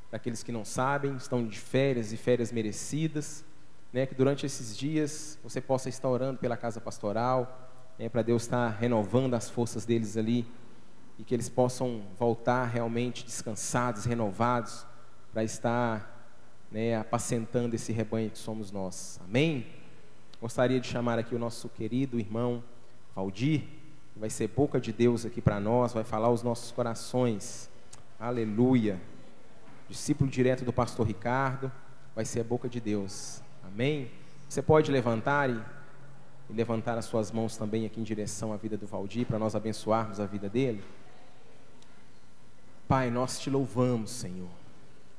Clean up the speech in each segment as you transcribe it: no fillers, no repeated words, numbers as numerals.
Para aqueles que não sabem, estão de férias e férias merecidas, né? Que durante esses dias você possa estar orando pela casa pastoral, né? Para Deus estar renovando as forças deles ali e que eles possam voltar realmente descansados, renovados, para estar, né, apacentando esse rebanho que somos nós. Amém? Gostaria de chamar aqui o nosso querido irmão Valdir, que vai ser boca de Deus aqui para nós, vai falar os nossos corações. Aleluia. Discípulo direto do pastor Ricardo, vai ser a boca de Deus. Amém? Você pode levantar e levantar as suas mãos também aqui em direção à vida do Valdir, para nós abençoarmos a vida dele. Pai, nós te louvamos, Senhor.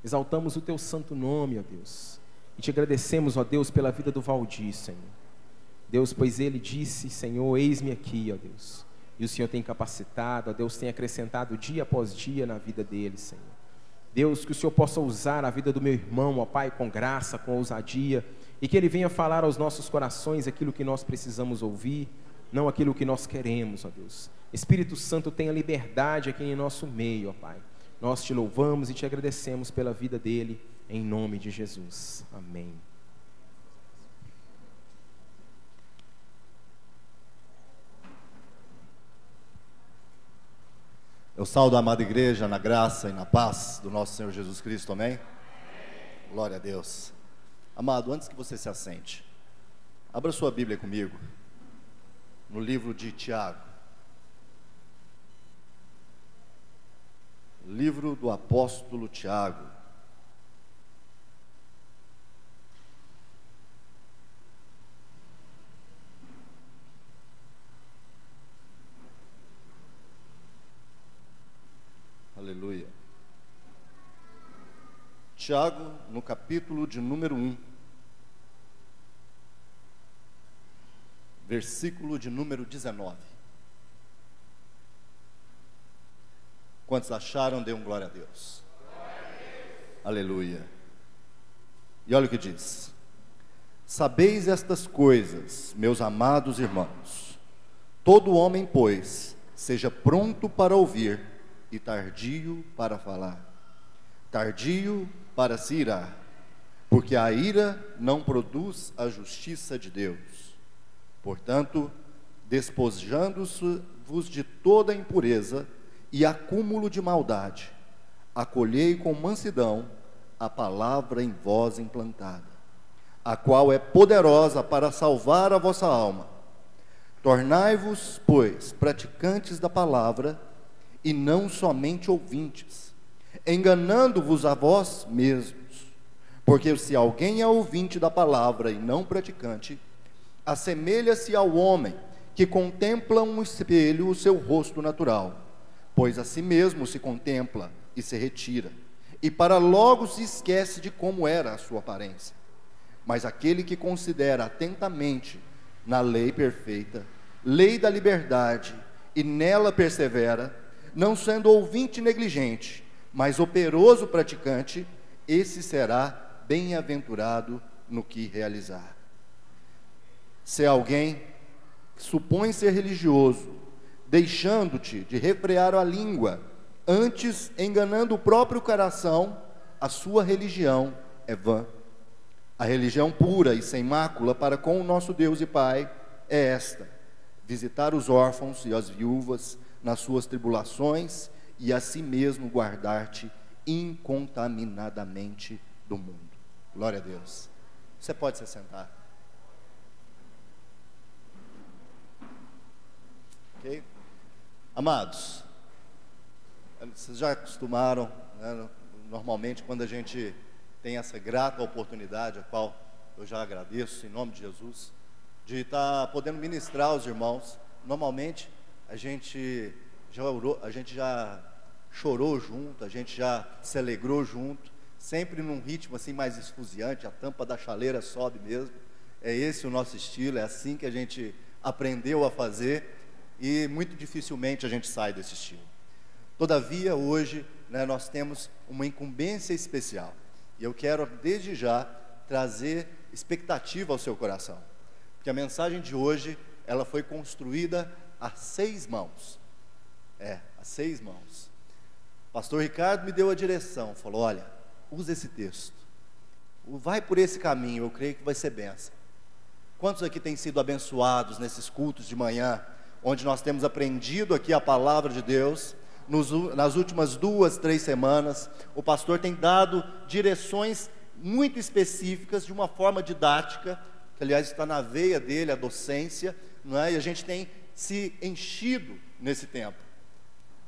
Exaltamos o teu santo nome, ó Deus. E te agradecemos, ó Deus, pela vida do Valdir, Senhor. Deus, pois ele disse, Senhor, eis-me aqui, ó Deus. E o Senhor tem capacitado, ó Deus, tem acrescentado dia após dia na vida dele, Senhor. Deus, que o Senhor possa usar a vida do meu irmão, ó Pai, com graça, com ousadia, e que ele venha falar aos nossos corações aquilo que nós precisamos ouvir, não aquilo que nós queremos, ó Deus. Espírito Santo, tenha liberdade aqui em nosso meio, ó Pai. Nós te louvamos e te agradecemos pela vida dele, em nome de Jesus. Amém. Eu saúdo a amada igreja na graça e na paz do nosso Senhor Jesus Cristo, amém? Amém. Glória a Deus. Amado, antes que você se assente, abra sua Bíblia comigo, no livro de Tiago. Livro do apóstolo Tiago. Aleluia. Tiago, no capítulo de número 1, versículo de número 19. Quantos acharam, dêem glória a Deus. Aleluia. E olha o que diz: sabeis estas coisas, meus amados irmãos. Todo homem, pois, seja pronto para ouvir e tardio para falar, tardio para se irar, porque a ira não produz a justiça de Deus. Portanto, despojando-vos de toda impureza e acúmulo de maldade, acolhei com mansidão a palavra em vós implantada, a qual é poderosa para salvar a vossa alma. Tornai-vos, pois, praticantes da palavra, e não somente ouvintes, enganando-vos a vós mesmos. Porque se alguém é ouvinte da palavra e não praticante, assemelha-se ao homem que contempla um espelho o seu rosto natural, pois a si mesmo se contempla e se retira, e para logo se esquece de como era a sua aparência. Mas aquele que considera atentamente na lei perfeita, lei da liberdade, e nela persevera, não sendo ouvinte negligente, mas operoso praticante, esse será bem-aventurado no que realizar. Se alguém supõe ser religioso, deixando-te de refrear a língua, antes enganando o próprio coração, a sua religião é vã. A religião pura e sem mácula para com o nosso Deus e Pai é esta: visitar os órfãos e as viúvas nas suas tribulações, e a si mesmo guardar-te incontaminadamente do mundo. Glória a Deus. Você pode se sentar. Ok? Amados, vocês já acostumaram, né, normalmente quando a gente tem essa grata oportunidade, a qual eu já agradeço em nome de Jesus, de estar podendo ministrar aos irmãos. Normalmente a gente já orou, a gente já chorou junto, a gente já se alegrou junto, sempre num ritmo assim mais esfuziante, a tampa da chaleira sobe mesmo. É esse o nosso estilo, é assim que a gente aprendeu a fazer, e muito dificilmente a gente sai desse estilo. Todavia, hoje, né, nós temos uma incumbência especial, e eu quero desde já trazer expectativa ao seu coração, porque a mensagem de hoje, ela foi construída a 6 mãos. A 6 mãos. Pastor Ricardo me deu a direção, falou: olha, usa esse texto. Vai por esse caminho, eu creio que vai ser bênção. Quantos aqui têm sido abençoados nesses cultos de manhã, onde nós temos aprendido aqui a palavra de Deus? Nas últimas 2, 3 semanas, o pastor tem dado direções muito específicas, de uma forma didática, que aliás está na veia dele, a docência, não é? E a gente tem se enchido nesse tempo.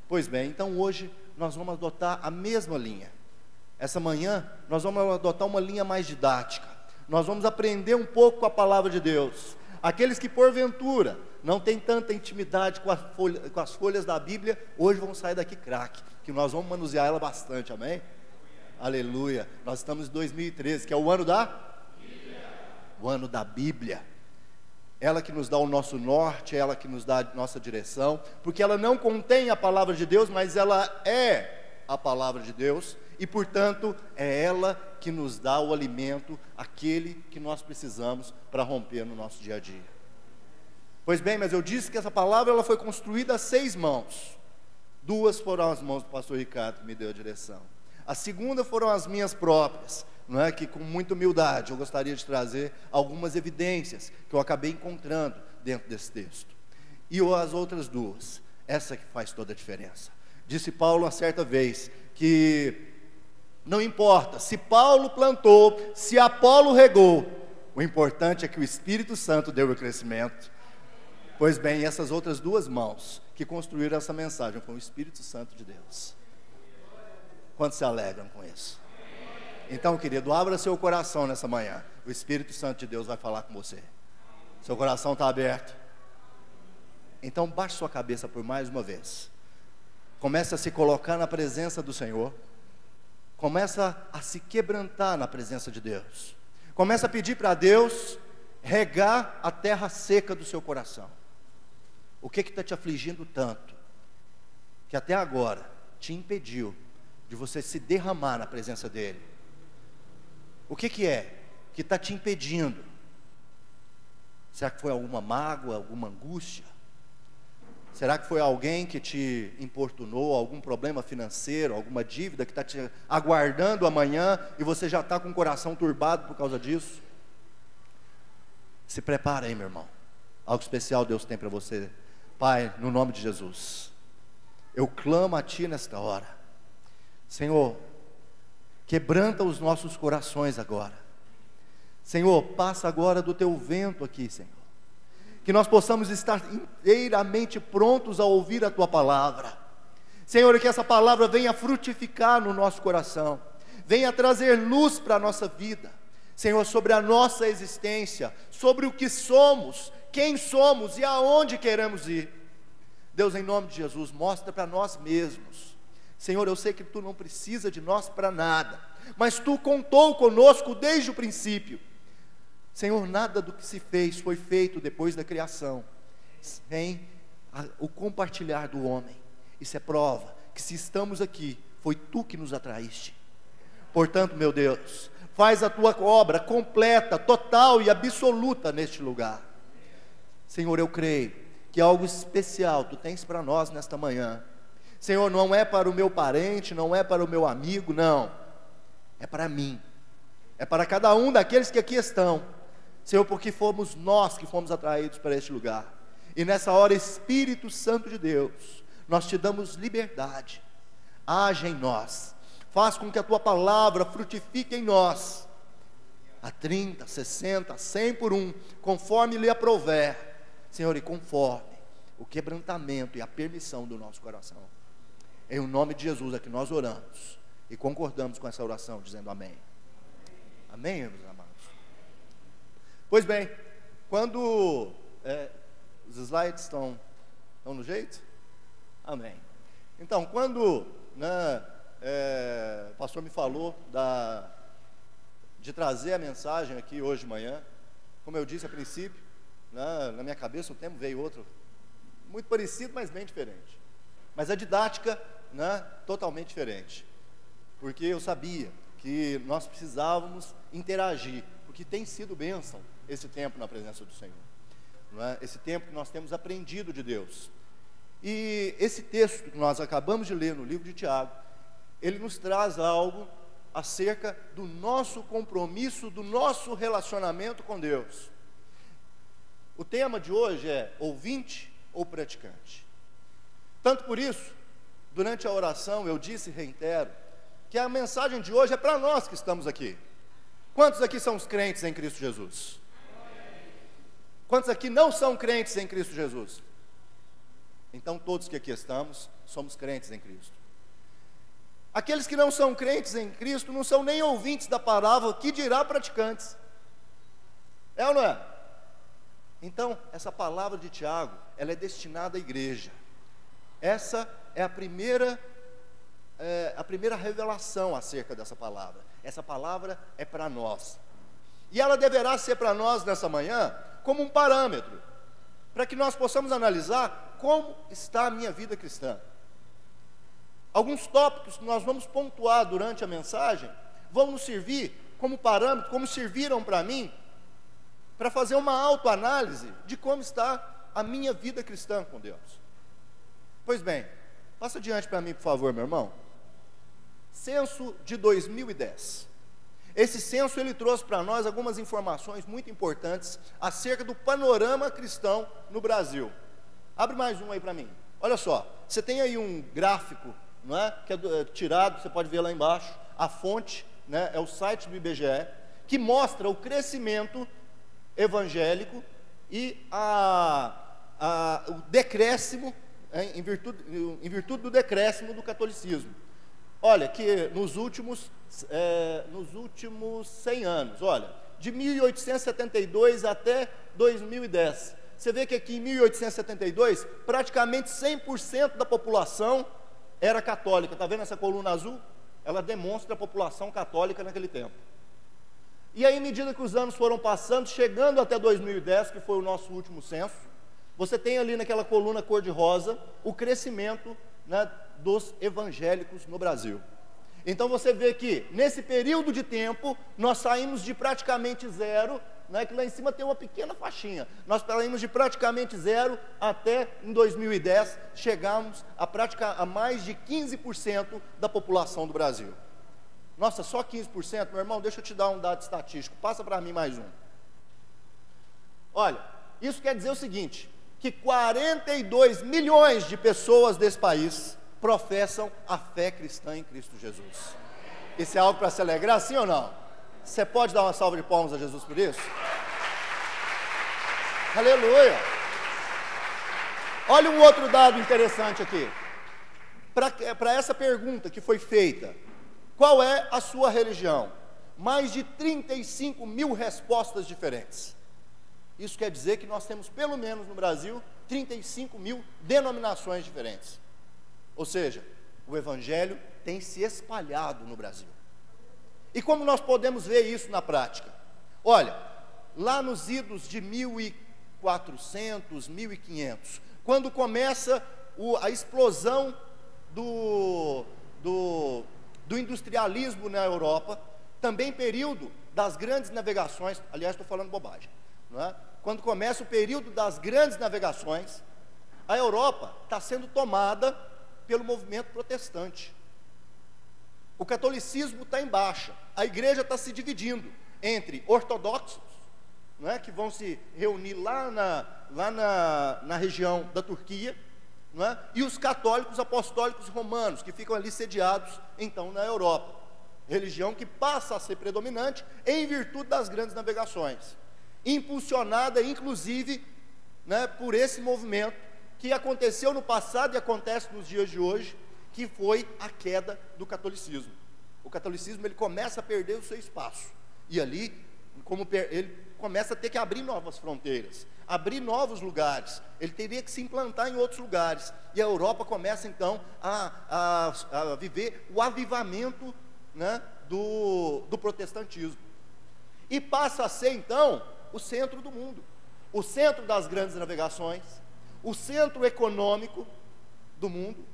Pois bem, então hoje nós vamos adotar a mesma linha. Essa manhã nós vamos adotar uma linha mais didática. Nós vamos aprender um pouco com a palavra de Deus. Aqueles que porventura não têm tanta intimidade com as folhas da Bíblia, hoje vão sair daqui craque, que nós vamos manusear ela bastante, amém? Aleluia. Nós estamos em 2013, que é o ano da Bíblia. O ano da Bíblia. Ela que nos dá o nosso norte, ela que nos dá a nossa direção, porque ela não contém a palavra de Deus, mas ela é a palavra de Deus, e portanto é ela que nos dá o alimento, aquele que nós precisamos para romper no nosso dia a dia. Pois bem, mas eu disse que essa palavra ela foi construída a 6 mãos. 2 foram as mãos do pastor Ricardo, que me deu a direção. A segunda foram as minhas próprias, não é? Que com muita humildade eu gostaria de trazer algumas evidências que eu acabei encontrando dentro desse texto. E as outras 2, essa que faz toda a diferença. Disse Paulo uma certa vez que não importa se Paulo plantou, se Apolo regou, o importante é que o Espírito Santo deu o crescimento. Pois bem, essas outras 2 mãos que construíram essa mensagem foi o Espírito Santo de Deus. Quantos se alegram com isso? Então, querido, abra seu coração nessa manhã. O Espírito Santo de Deus vai falar com você. Seu coração está aberto? Então, baixe sua cabeça por mais uma vez. Comece a se colocar na presença do Senhor. Começa a se quebrantar na presença de Deus. Começa a pedir para Deus regar a terra seca do seu coração. O que está te afligindo tanto, que até agora te impediu de você se derramar na presença dEle? O que é que está te impedindo? Será que foi alguma mágoa, alguma angústia? Será que foi alguém que te importunou, algum problema financeiro, alguma dívida que está te aguardando amanhã e você já está com o coração turbado por causa disso? Se prepara aí, meu irmão. Algo especial Deus tem para você. Pai, no nome de Jesus, eu clamo a Ti nesta hora. Senhor, quebranta os nossos corações agora. Senhor, passa agora do Teu vento aqui, Senhor. Que nós possamos estar inteiramente prontos a ouvir a Tua palavra. Senhor, que essa palavra venha frutificar no nosso coração, venha trazer luz para a nossa vida, Senhor, sobre a nossa existência, sobre o que somos, quem somos e aonde queremos ir. Deus, em nome de Jesus, mostra para nós mesmos. Senhor, eu sei que Tu não precisa de nós para nada, mas Tu contou conosco desde o princípio. Senhor, nada do que se fez foi feito depois da criação sem o compartilhar do homem. Isso é prova que se estamos aqui, foi Tu que nos atraíste. Portanto, meu Deus, faz a Tua obra completa, total e absoluta neste lugar. Senhor, eu creio que algo especial Tu tens para nós nesta manhã. Senhor, não é para o meu parente, não é para o meu amigo, não. É para mim. É para cada um daqueles que aqui estão. Senhor, porque fomos nós que fomos atraídos para este lugar. E nessa hora, Espírito Santo de Deus, nós Te damos liberdade. Age em nós. Faz com que a Tua palavra frutifique em nós. A 30, 60, 100 por 1, conforme lhe aprouver. Senhor, e conforme o quebrantamento e a permissão do nosso coração. Em o nome de Jesus é que nós oramos e concordamos com essa oração, dizendo amém. Amém, meus amados? Pois bem, quando os slides estão no jeito? Amém. Então, quando o pastor me falou de trazer a mensagem aqui hoje de manhã, como eu disse a princípio, na minha cabeça o tema veio outro, muito parecido, mas bem diferente. Mas a didática, totalmente diferente. Porque eu sabia que nós precisávamos interagir, porque tem sido bênção esse tempo na presença do Senhor. Esse tempo que nós temos aprendido de Deus. E esse texto que nós acabamos de ler no livro de Tiago, ele nos traz algo acerca do nosso compromisso, do nosso relacionamento com Deus. O tema de hoje é ouvinte ou praticante. Tanto por isso, durante a oração eu disse e reitero, que a mensagem de hoje é para nós que estamos aqui. Quantos aqui são os crentes em Cristo Jesus? Quantos aqui não são crentes em Cristo Jesus? Então todos que aqui estamos, somos crentes em Cristo. Aqueles que não são crentes em Cristo, não são nem ouvintes da palavra, que dirá praticantes. É ou não é? Então, essa palavra de Tiago, ela é destinada à igreja. Essa é a primeira revelação acerca dessa palavra. Essa palavra é para nós. E ela deverá ser para nós nessa manhã como um parâmetro, para que nós possamos analisar como está a minha vida cristã. Alguns tópicos que nós vamos pontuar durante a mensagem vão nos servir como parâmetro, como serviram para mim, para fazer uma autoanálise de como está a minha vida cristã com Deus. Pois bem, passa adiante para mim, por favor, meu irmão. Censo de 2010. Esse censo, ele trouxe para nós algumas informações muito importantes acerca do panorama cristão no Brasil. Abre mais um aí para mim. Olha só, você tem aí um gráfico, não é? Que é tirado, você pode ver lá embaixo, a fonte, né? É o site do IBGE, que mostra o crescimento evangélico e o decréscimo, em virtude do decréscimo do catolicismo. Olha, que nos últimos 100 anos, olha, de 1872 até 2010, você vê que aqui em 1872, praticamente 100% da população era católica. Está vendo essa coluna azul? Ela demonstra a população católica naquele tempo. E aí, à medida que os anos foram passando, chegando até 2010, que foi o nosso último censo, você tem ali naquela coluna cor-de-rosa o crescimento, né, dos evangélicos no Brasil. Então você vê que nesse período de tempo nós saímos de praticamente zero, né, que lá em cima tem uma pequena faixinha, nós saímos de praticamente zero até em 2010 chegamos a mais de 15% da população do Brasil. Nossa, só 15%? Meu irmão, deixa eu te dar um dado estatístico, passa para mim mais um. Olha, isso quer dizer o seguinte, que 42 milhões de pessoas desse país professam a fé cristã em Cristo Jesus. Isso é algo para se alegrar, sim ou não? Você pode dar uma salva de palmas a Jesus por isso? Aleluia! Olha um outro dado interessante aqui. Para essa pergunta que foi feita, qual é a sua religião? Mais de 35 mil respostas diferentes. Isso quer dizer que nós temos, pelo menos no Brasil, 35 mil denominações diferentes. Ou seja, o Evangelho tem se espalhado no Brasil. E como nós podemos ver isso na prática? Olha, lá nos idos de 1400, 1500, quando começa a explosão do industrialismo na Europa, também período das grandes navegações, aliás, estou falando bobagem, não é? Quando começa o período das grandes navegações, a Europa está sendo tomada pelo movimento protestante. O catolicismo está em baixa, a igreja está se dividindo entre ortodoxos, não é, que vão se reunir lá na região da Turquia, não é, e os católicos apostólicos romanos, que ficam ali sediados, então, na Europa. Religião que passa a ser predominante em virtude das grandes navegações, impulsionada, inclusive, né, por esse movimento que aconteceu no passado e acontece nos dias de hoje, que foi a queda do catolicismo. O catolicismo, ele começa a perder o seu espaço, e ali, ele começa a ter que abrir novas fronteiras, abrir novos lugares, ele teria que se implantar em outros lugares, e a Europa começa então a viver o avivamento, né, do protestantismo, e passa a ser então o centro do mundo, o centro das grandes navegações, o centro econômico do mundo.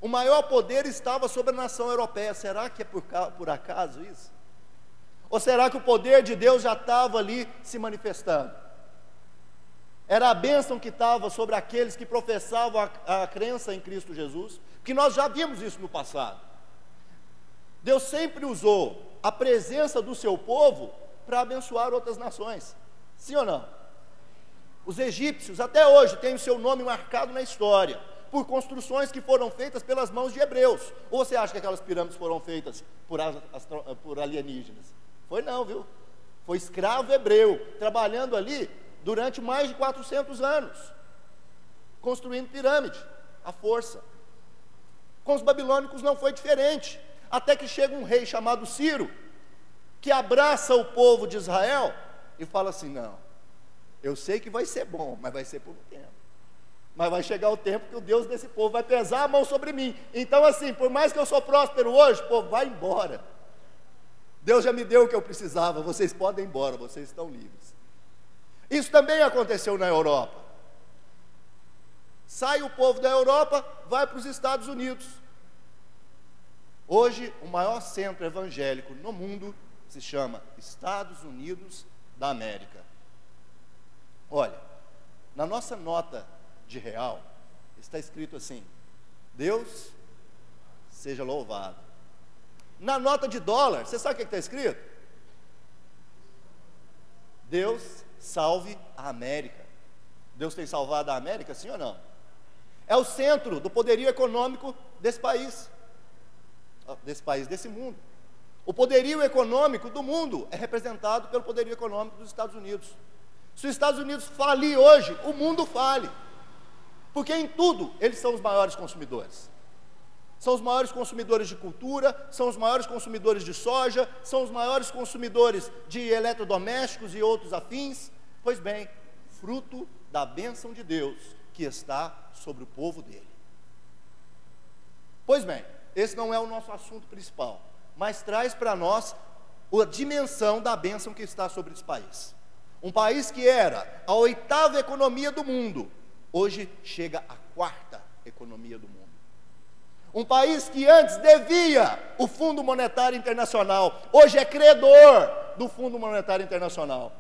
O maior poder estava sobre a nação europeia. Será que é por acaso isso? Ou será que o poder de Deus já estava ali se manifestando? Era a bênção que estava sobre aqueles que professavam a crença em Cristo Jesus, que nós já vimos isso no passado. Deus sempre usou a presença do seu povo para abençoar outras nações. Sim ou não? Os egípcios até hoje têm o seu nome marcado na história por construções que foram feitas pelas mãos de hebreus. Ou você acha que aquelas pirâmides foram feitas por alienígenas? Foi não, viu? Foi escravo hebreu, trabalhando ali durante mais de 400 anos, construindo pirâmide, à força. Com os babilônicos não foi diferente, até que chega um rei chamado Ciro, que abraça o povo de Israel e fala assim: não, eu sei que vai ser bom, mas vai ser por um tempo. Mas vai chegar o tempo que o Deus desse povo vai pesar a mão sobre mim. Então assim, por mais que eu sou próspero hoje, povo, vai embora. Deus já me deu o que eu precisava, vocês podem ir embora, vocês estão livres. Isso também aconteceu na Europa. Sai o povo da Europa, vai para os Estados Unidos. Hoje, o maior centro evangélico no mundo se chama Estados Unidos da América. Olha, na nossa nota de real, está escrito assim: Deus seja louvado. Na nota de dólar, você sabe o que está escrito? Deus salve a América. Deus tem salvado a América, sim ou não? É o centro do poderio econômico desse país, desse mundo. O poderio econômico do mundo é representado pelo poderio econômico dos Estados Unidos. Se os Estados Unidos falir hoje, o mundo fale, porque em tudo eles são os maiores consumidores. São os maiores consumidores de cultura, são os maiores consumidores de soja, são os maiores consumidores de eletrodomésticos e outros afins. Pois bem, fruto da bênção de Deus que está sobre o povo dele. Pois bem, esse não é o nosso assunto principal, mas traz para nós a dimensão da bênção que está sobre esse país. Um país que era a 8ª economia do mundo, hoje chega à 4ª economia do mundo. Um país que antes devia o Fundo Monetário Internacional, hoje é credor do Fundo Monetário Internacional.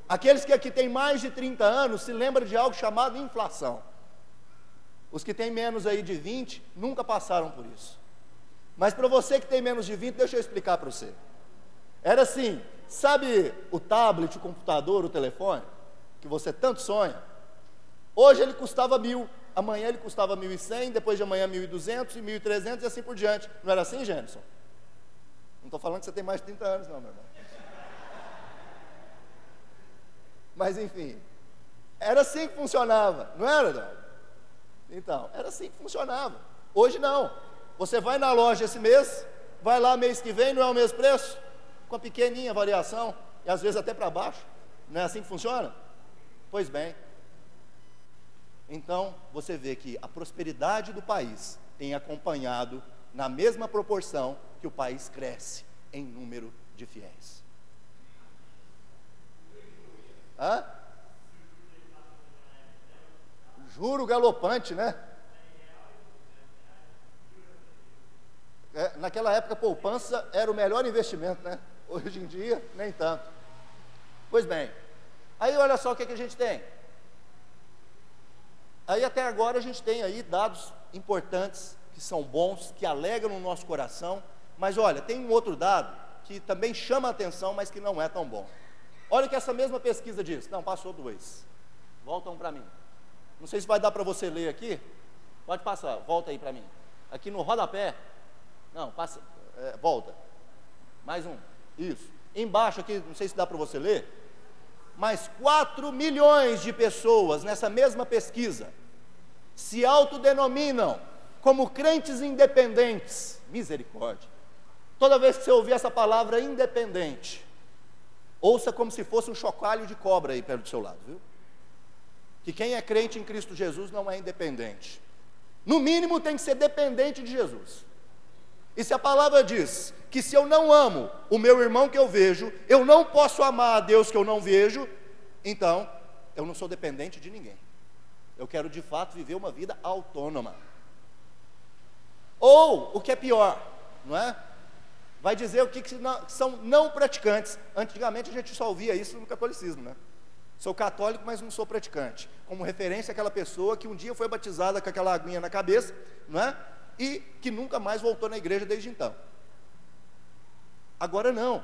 Aqueles que aqui têm mais de 30 anos se lembram de algo chamado inflação. Os que têm menos aí de 20 nunca passaram por isso. Mas para você que tem menos de 20, deixa eu explicar para você. Era assim, sabe o tablet, o computador, o telefone, que você tanto sonha? Hoje ele custava 1.000, amanhã ele custava 1.100, depois de amanhã 1.200 e 1.300 e assim por diante. Não era assim, Jenison? Não estou falando que você tem mais de 30 anos não, meu irmão. Mas enfim, era assim que funcionava, não era, Eduardo? Então, era assim que funcionava. Hoje não. Você vai na loja esse mês, vai lá mês que vem, não é o mesmo preço? Com a pequenininha variação, e às vezes até para baixo. Não é assim que funciona? Pois bem. Então, você vê que a prosperidade do país tem acompanhado na mesma proporção que o país cresce em número de fiéis. Hã? Juro galopante, né? Naquela época, poupança era o melhor investimento, né? Hoje em dia, nem tanto. Pois bem, aí olha só o que a gente tem. Aí até agora a gente tem aí dados importantes, que são bons, que alegram no nosso coração. Mas olha, tem um outro dado que também chama a atenção, mas que não é tão bom. Olha o que essa mesma pesquisa diz. Não, passou 2. Voltam para mim. Não sei se vai dar para você ler aqui. Pode passar, volta aí para mim. Aqui no rodapé. Não, passa, volta. Mais um. Isso. Embaixo aqui, não sei se dá para você ler. Mas 4 milhões de pessoas nessa mesma pesquisa se autodenominam como crentes independentes. Misericórdia. Toda vez que você ouvir essa palavra independente, ouça como se fosse um chocalho de cobra aí perto do seu lado, viu? Que quem é crente em Cristo Jesus não é independente. No mínimo tem que ser dependente de Jesus. E se a palavra diz que se eu não amo o meu irmão que eu vejo, eu não posso amar a Deus que eu não vejo, então eu não sou dependente de ninguém. Eu quero de fato viver uma vida autônoma. Ou, o que é pior, não é? Vai dizer o que são não praticantes. Antigamente a gente só ouvia isso no catolicismo, né? Sou católico, mas não sou praticante. Como referência àquela pessoa que um dia foi batizada com aquela aguinha na cabeça, não é? E que nunca mais voltou na igreja desde então. Agora não,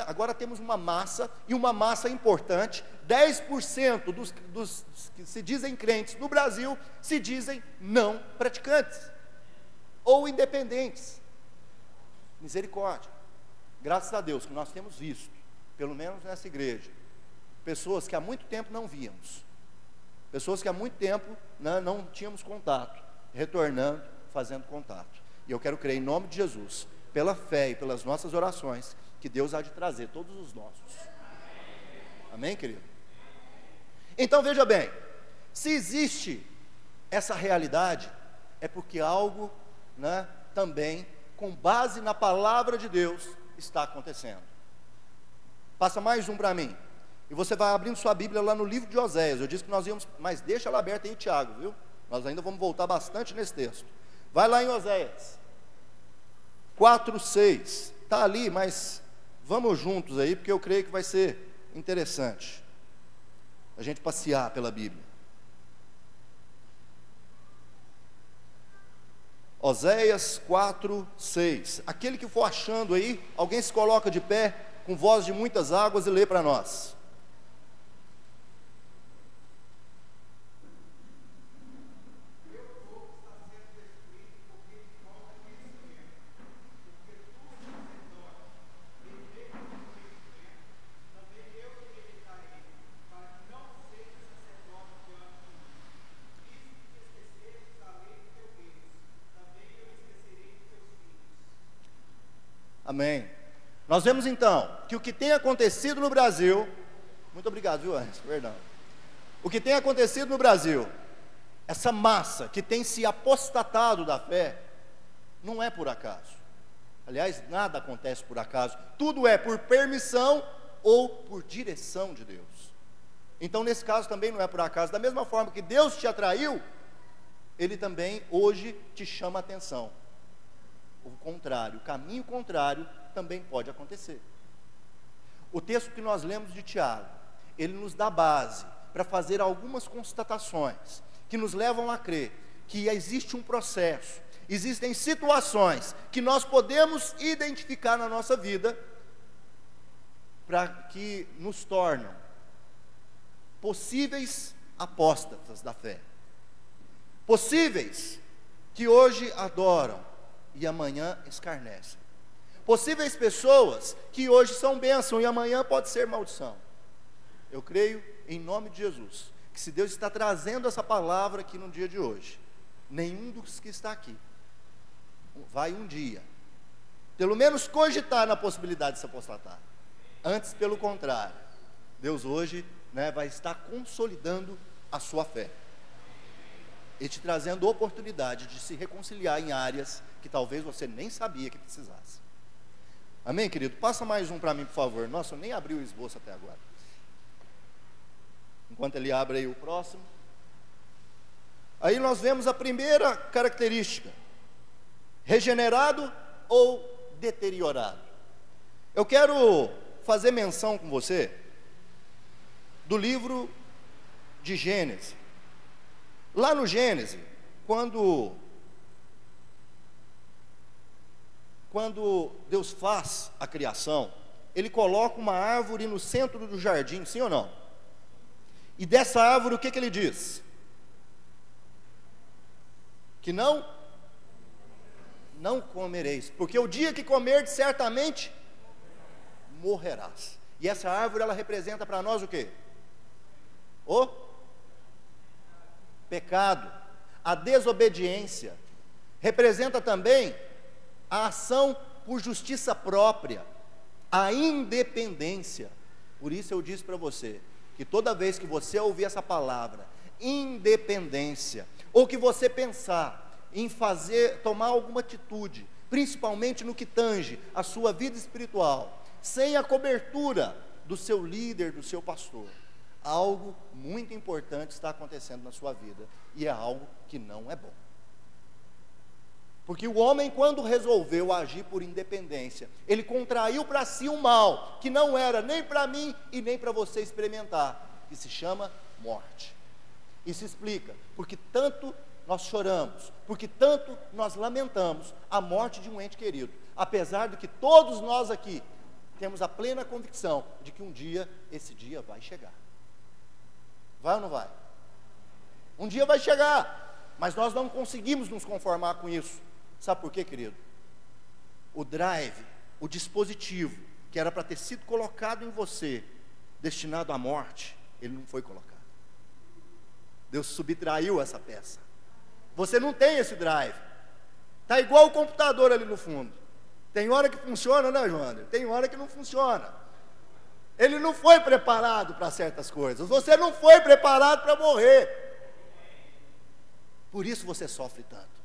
agora temos uma massa, e uma massa importante. 10% dos que se dizem crentes no Brasil se dizem não praticantes ou independentes. Misericórdia. Graças a Deus que nós temos visto, pelo menos nessa igreja, pessoas que há muito tempo não víamos, pessoas que há muito tempo não tínhamos contato, retornando, fazendo contato. E eu quero crer em nome de Jesus, pela fé e pelas nossas orações, que Deus há de trazer todos os nossos. Amém, querido? Então veja bem, se existe essa realidade, é porque algo, também, com base na palavra de Deus, está acontecendo. Passa mais um para mim. E você vai abrindo sua Bíblia lá no livro de Oséias. Eu disse que nós íamos, mas deixa ela aberta aí, Tiago, viu? Nós ainda vamos voltar bastante nesse texto. Vai lá em Oséias 4:6. Está ali, mas vamos juntos aí, porque eu creio que vai ser interessante a gente passear pela Bíblia. Oséias 4:6. Aquele que for achando aí, alguém se coloca de pé, com voz de muitas águas, e lê para nós. Amém. Nós vemos então que o que tem acontecido no Brasil, muito obrigado, viu, Anderson? Perdão. O que tem acontecido no Brasil, essa massa que tem se apostatado da fé, não é por acaso. Aliás, nada acontece por acaso, tudo é por permissão ou por direção de Deus. Então, nesse caso também não é por acaso. Da mesma forma que Deus te atraiu, Ele também hoje te chama a atenção. O contrário, o caminho contrário também pode acontecer. O texto que nós lemos de Tiago, ele nos dá base para fazer algumas constatações que nos levam a crer que existe um processo, existem situações que nós podemos identificar na nossa vida para que nos tornam possíveis apóstatas da fé, possíveis que hoje adoram e amanhã escarnecem, possíveis pessoas que hoje são bênção e amanhã pode ser maldição. Eu creio em nome de Jesus que se Deus está trazendo essa palavra aqui no dia de hoje, nenhum dos que está aqui vai um dia, pelo menos cogitar na possibilidade de se apostatar. Antes, pelo contrário, Deus hoje vai estar consolidando a sua fé e te trazendo oportunidade de se reconciliar em áreas que talvez você nem sabia que precisasse. Amém, querido? Passa mais um para mim, por favor. Nossa, eu nem abri o esboço até agora. Enquanto ele abre aí o próximo. Aí nós vemos a primeira característica: regenerado ou deteriorado. Eu quero fazer menção com você do livro de Gênesis. Lá no Gênesis, quando Deus faz a criação, Ele coloca uma árvore no centro do jardim, sim ou não? E dessa árvore o que Ele diz? Que não comereis, porque o dia que comerdes certamente morrerás. E essa árvore, ela representa para nós o quê? O pecado, a desobediência. Representa também a ação por justiça própria, a independência. Por isso eu disse para você, que toda vez que você ouvir essa palavra, independência, ou que você pensar em tomar alguma atitude, principalmente no que tange a sua vida espiritual, sem a cobertura do seu líder, do seu pastor, algo muito importante está acontecendo na sua vida, e é algo que não é bom. Porque o homem, quando resolveu agir por independência, ele contraiu para si um mal, que não era nem para mim e nem para você experimentar, que se chama morte. Isso explica, porque tanto nós choramos, porque tanto nós lamentamos a morte de um ente querido, apesar de que todos nós aqui temos a plena convicção de que um dia, esse dia vai chegar. Vai ou não vai? Um dia vai chegar, mas nós não conseguimos nos conformar com isso. Sabe por quê, querido? O drive, o dispositivo que era para ter sido colocado em você, destinado à morte, ele não foi colocado. Deus subtraiu essa peça. Você não tem esse drive. Está igual o computador ali no fundo. Tem hora que funciona, né, João? Tem hora que não funciona. Ele não foi preparado para certas coisas. Você não foi preparado para morrer. Por isso você sofre tanto.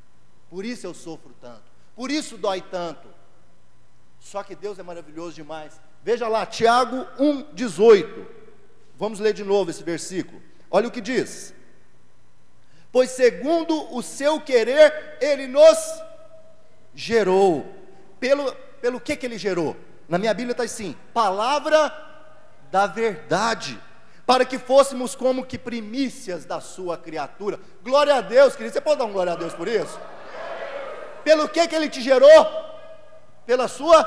Por isso eu sofro tanto. Por isso dói tanto. Só que Deus é maravilhoso demais. Veja lá, Tiago 1,18. Vamos ler de novo esse versículo. Olha o que diz. Pois segundo o seu querer, Ele nos gerou. Pelo que Ele gerou? Na minha Bíblia está assim, palavra da verdade, para que fôssemos como que primícias da sua criatura. Glória a Deus, querido. Você pode dar um glória a Deus por isso? Pelo que Ele te gerou? Pela sua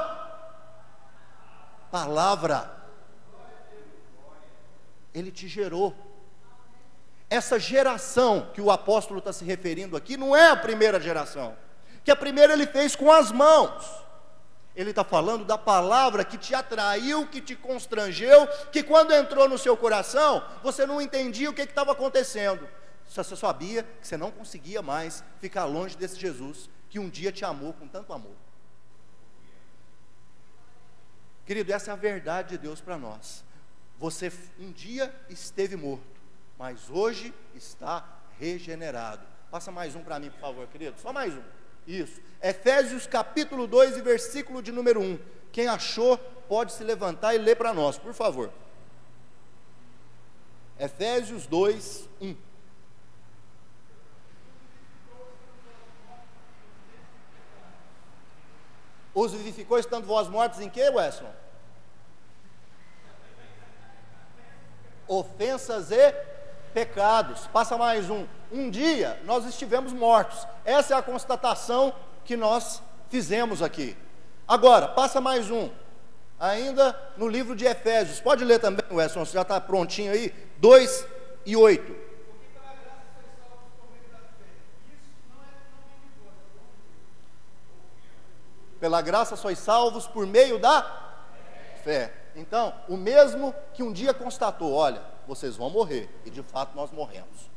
palavra. Ele te gerou. Essa geração que o apóstolo está se referindo aqui não é a primeira geração, que a primeira ele fez com as mãos. Ele está falando da palavra que te atraiu, que te constrangeu, que quando entrou no seu coração, você não entendia o que estava acontecendo. Você só sabia que você não conseguia mais ficar longe desse Jesus, que um dia te amou com tanto amor. Querido, essa é a verdade de Deus para nós. Você um dia esteve morto, mas hoje está regenerado. Passa mais um para mim, por favor, querido. Só mais um. Isso. Efésios capítulo 2 e versículo de número 1. Quem achou, pode se levantar e ler para nós, por favor. Efésios 2, 1. Os vivificou estando vós mortos em quê, Wesson? Ofensas e pecados. Passa mais um. Um dia nós estivemos mortos. Essa é a constatação que nós fizemos aqui. Agora, passa mais um. Ainda no livro de Efésios. Pode ler também, Wesson, você já está prontinho aí. 2 e 8. Pela graça sois salvos por meio da fé. Então, o mesmo que um dia constatou, olha, vocês vão morrer, e de fato nós morremos.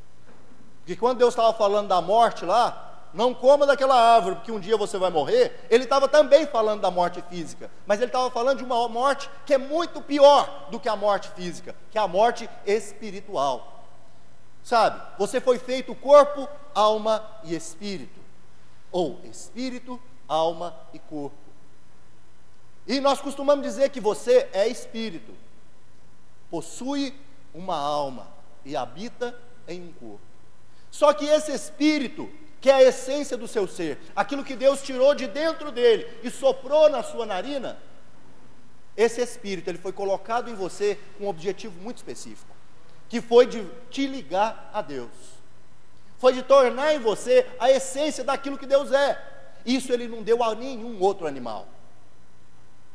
Porque quando Deus estava falando da morte lá, não coma daquela árvore, porque um dia você vai morrer, Ele estava também falando da morte física, mas Ele estava falando de uma morte que é muito pior do que a morte física, que é a morte espiritual. Sabe, você foi feito corpo, alma e espírito, ou espírito, alma e corpo. E nós costumamos dizer que você é espírito, possui uma alma e habita em um corpo. Só que esse espírito, que é a essência do seu ser, aquilo que Deus tirou de dentro dele e soprou na sua narina, esse espírito, ele foi colocado em você com um objetivo muito específico, que foi de te ligar a Deus, foi de tornar em você a essência daquilo que Deus é. Isso Ele não deu a nenhum outro animal.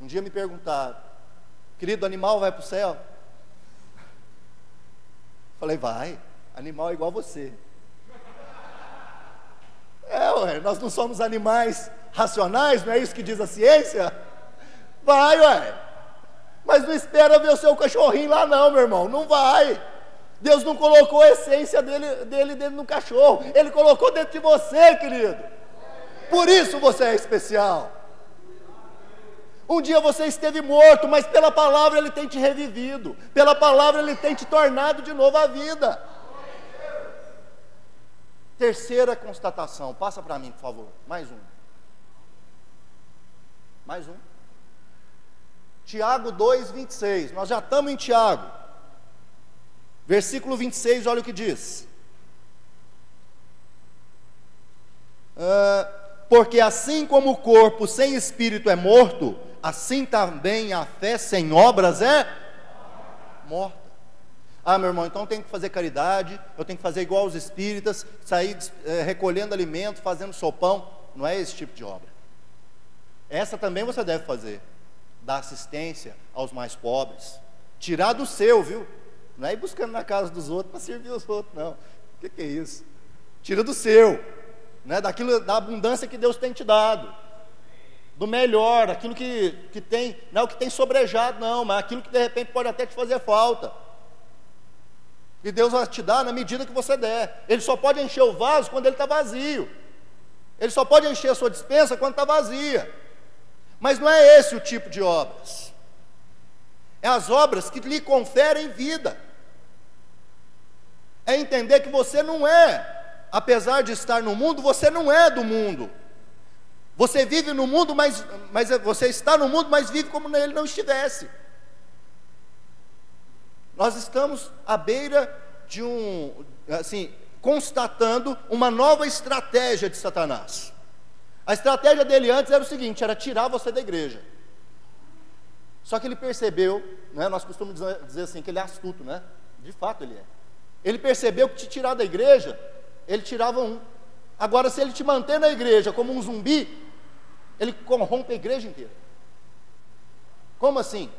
Um dia me perguntaram, querido, animal vai para o céu? Falei, vai, animal é igual a você. Ué, nós não somos animais racionais, não é isso que diz a ciência? Vai, ué. Mas não espera ver o seu cachorrinho lá não, meu irmão, não vai. Deus não colocou a essência dele dentro do cachorro, Ele colocou dentro de você, querido. Por isso você é especial. Um dia você esteve morto, mas pela palavra Ele tem te revivido, pela palavra Ele tem te tornado de novo à vida. Terceira constatação, passa para mim, por favor, mais um. Mais um. Tiago 2, 26, nós já estamos em Tiago. Versículo 26, olha o que diz. Porque assim como o corpo sem espírito é morto, assim também a fé sem obras é morta. Ah, meu irmão, então eu tenho que fazer caridade, eu tenho que fazer igual os espíritas, sair recolhendo alimento, fazendo sopão. Não é esse tipo de obra. Essa também você deve fazer. Dar assistência aos mais pobres. Tirar do seu, viu? Não é ir buscando na casa dos outros para servir os outros, não. O que é isso? Tira do seu, né? Daquilo, da abundância que Deus tem te dado. Do melhor, aquilo que tem, não é o que tem sobrejado, não, mas aquilo que de repente pode até te fazer falta. E Deus vai te dar na medida que você der. Ele só pode encher o vaso quando ele está vazio. Ele só pode encher a sua despensa quando está vazia. Mas não é esse o tipo de obras. É as obras que lhe conferem vida. É entender que você não é, apesar de estar no mundo, você não é do mundo. Você vive no mundo, mas você está no mundo, mas vive como ele não estivesse. Nós estamos à beira de constatando uma nova estratégia de Satanás. A estratégia dele antes era o seguinte, era tirar você da igreja. Só que ele percebeu, né, nós costumamos dizer assim, que ele é astuto, né? De fato ele é. Ele percebeu que te tirar da igreja, ele tirava um. Agora, se ele te manter na igreja como um zumbi, ele corrompe a igreja inteira. Como assim?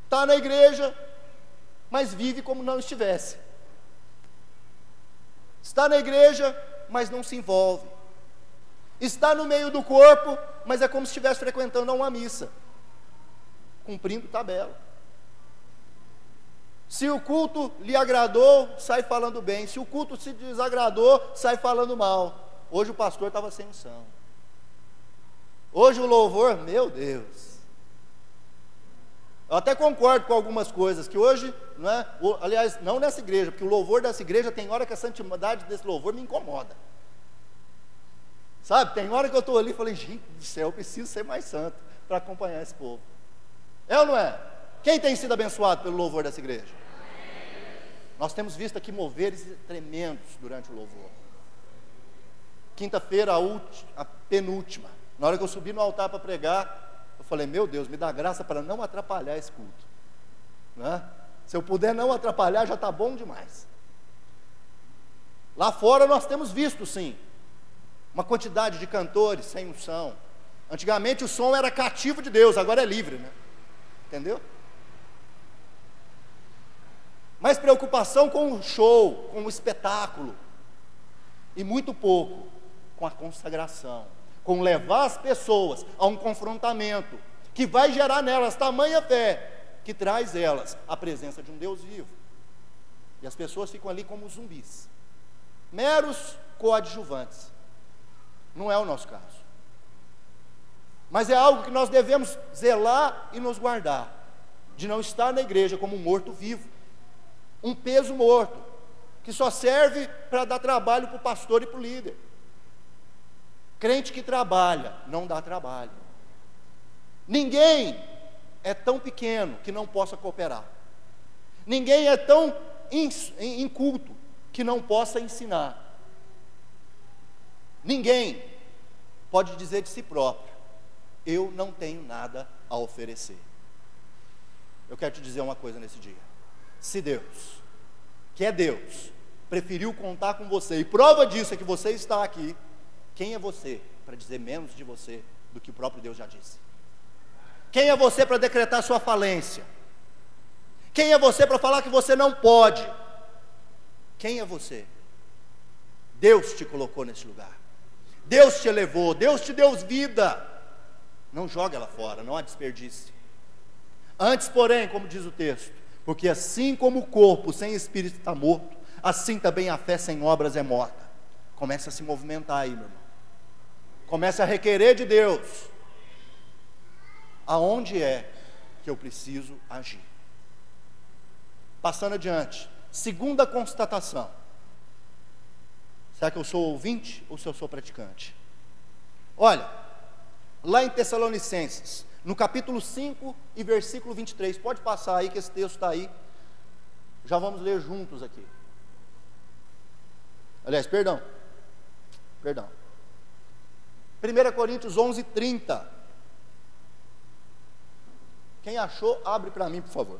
Está na igreja, mas vive como não estivesse. Está na igreja, mas não se envolve. Está no meio do corpo, mas é como se estivesse frequentando uma missa, cumprindo tabela. Se o culto lhe agradou, sai falando bem. Se o culto se desagradou, sai falando mal. Hoje o pastor estava sem unção. Hoje o louvor, meu Deus. Eu até concordo com algumas coisas, que hoje, não é, aliás, não nessa igreja, porque o louvor dessa igreja, tem hora que a santidade desse louvor me incomoda. Sabe, tem hora que eu estou ali e falei, gente do céu, eu preciso ser mais santo para acompanhar esse povo. É ou não é? Quem tem sido abençoado pelo louvor dessa igreja? Nós temos visto aqui moveres tremendos durante o louvor. Quinta-feira, a penúltima, na hora que eu subi no altar para pregar, eu falei, meu Deus, me dá graça para não atrapalhar esse culto, né? Se eu puder não atrapalhar, já está bom demais. Lá fora nós temos visto, sim, uma quantidade de cantores sem unção. Antigamente o som era cativo de Deus, agora é livre, né? Entendeu? Mas preocupação com o show, com o espetáculo, e muito pouco com a consagração, com levar as pessoas a um confrontamento, que vai gerar nelas tamanha fé, que traz elas a presença de um Deus vivo. E as pessoas ficam ali como zumbis, meros coadjuvantes. Não é o nosso caso. Mas é algo que nós devemos zelar e nos guardar, de não estar na igreja como um morto-vivo, um peso morto, que só serve para dar trabalho para o pastor e para o líder. Crente que trabalha, não dá trabalho. Ninguém é tão pequeno que não possa cooperar. Ninguém é tão inculto que não possa ensinar. Ninguém pode dizer de si próprio, eu não tenho nada a oferecer. Eu quero te dizer uma coisa nesse dia. Se Deus, que é Deus, preferiu contar com você, e prova disso é que você está aqui, quem é você para dizer menos de você do que o próprio Deus já disse? Quem é você para decretar sua falência? Quem é você para falar que você não pode? Quem é você? Deus te colocou nesse lugar. Deus te elevou, Deus te deu vida. Não joga ela fora, não a desperdice. Antes, porém, como diz o texto, porque assim como o corpo sem espírito está morto, assim também a fé sem obras é morta. Começa a se movimentar aí, meu irmão. Começa a requerer de Deus. Aonde é que eu preciso agir? Passando adiante, segunda constatação. Será que eu sou ouvinte ou se eu sou praticante? Olha, lá em Tessalonicenses, no capítulo 5 e versículo 23, pode passar aí que esse texto está aí, já vamos ler juntos aqui. Aliás, perdão. 1 Coríntios 11, 30. Quem achou, abre para mim, por favor.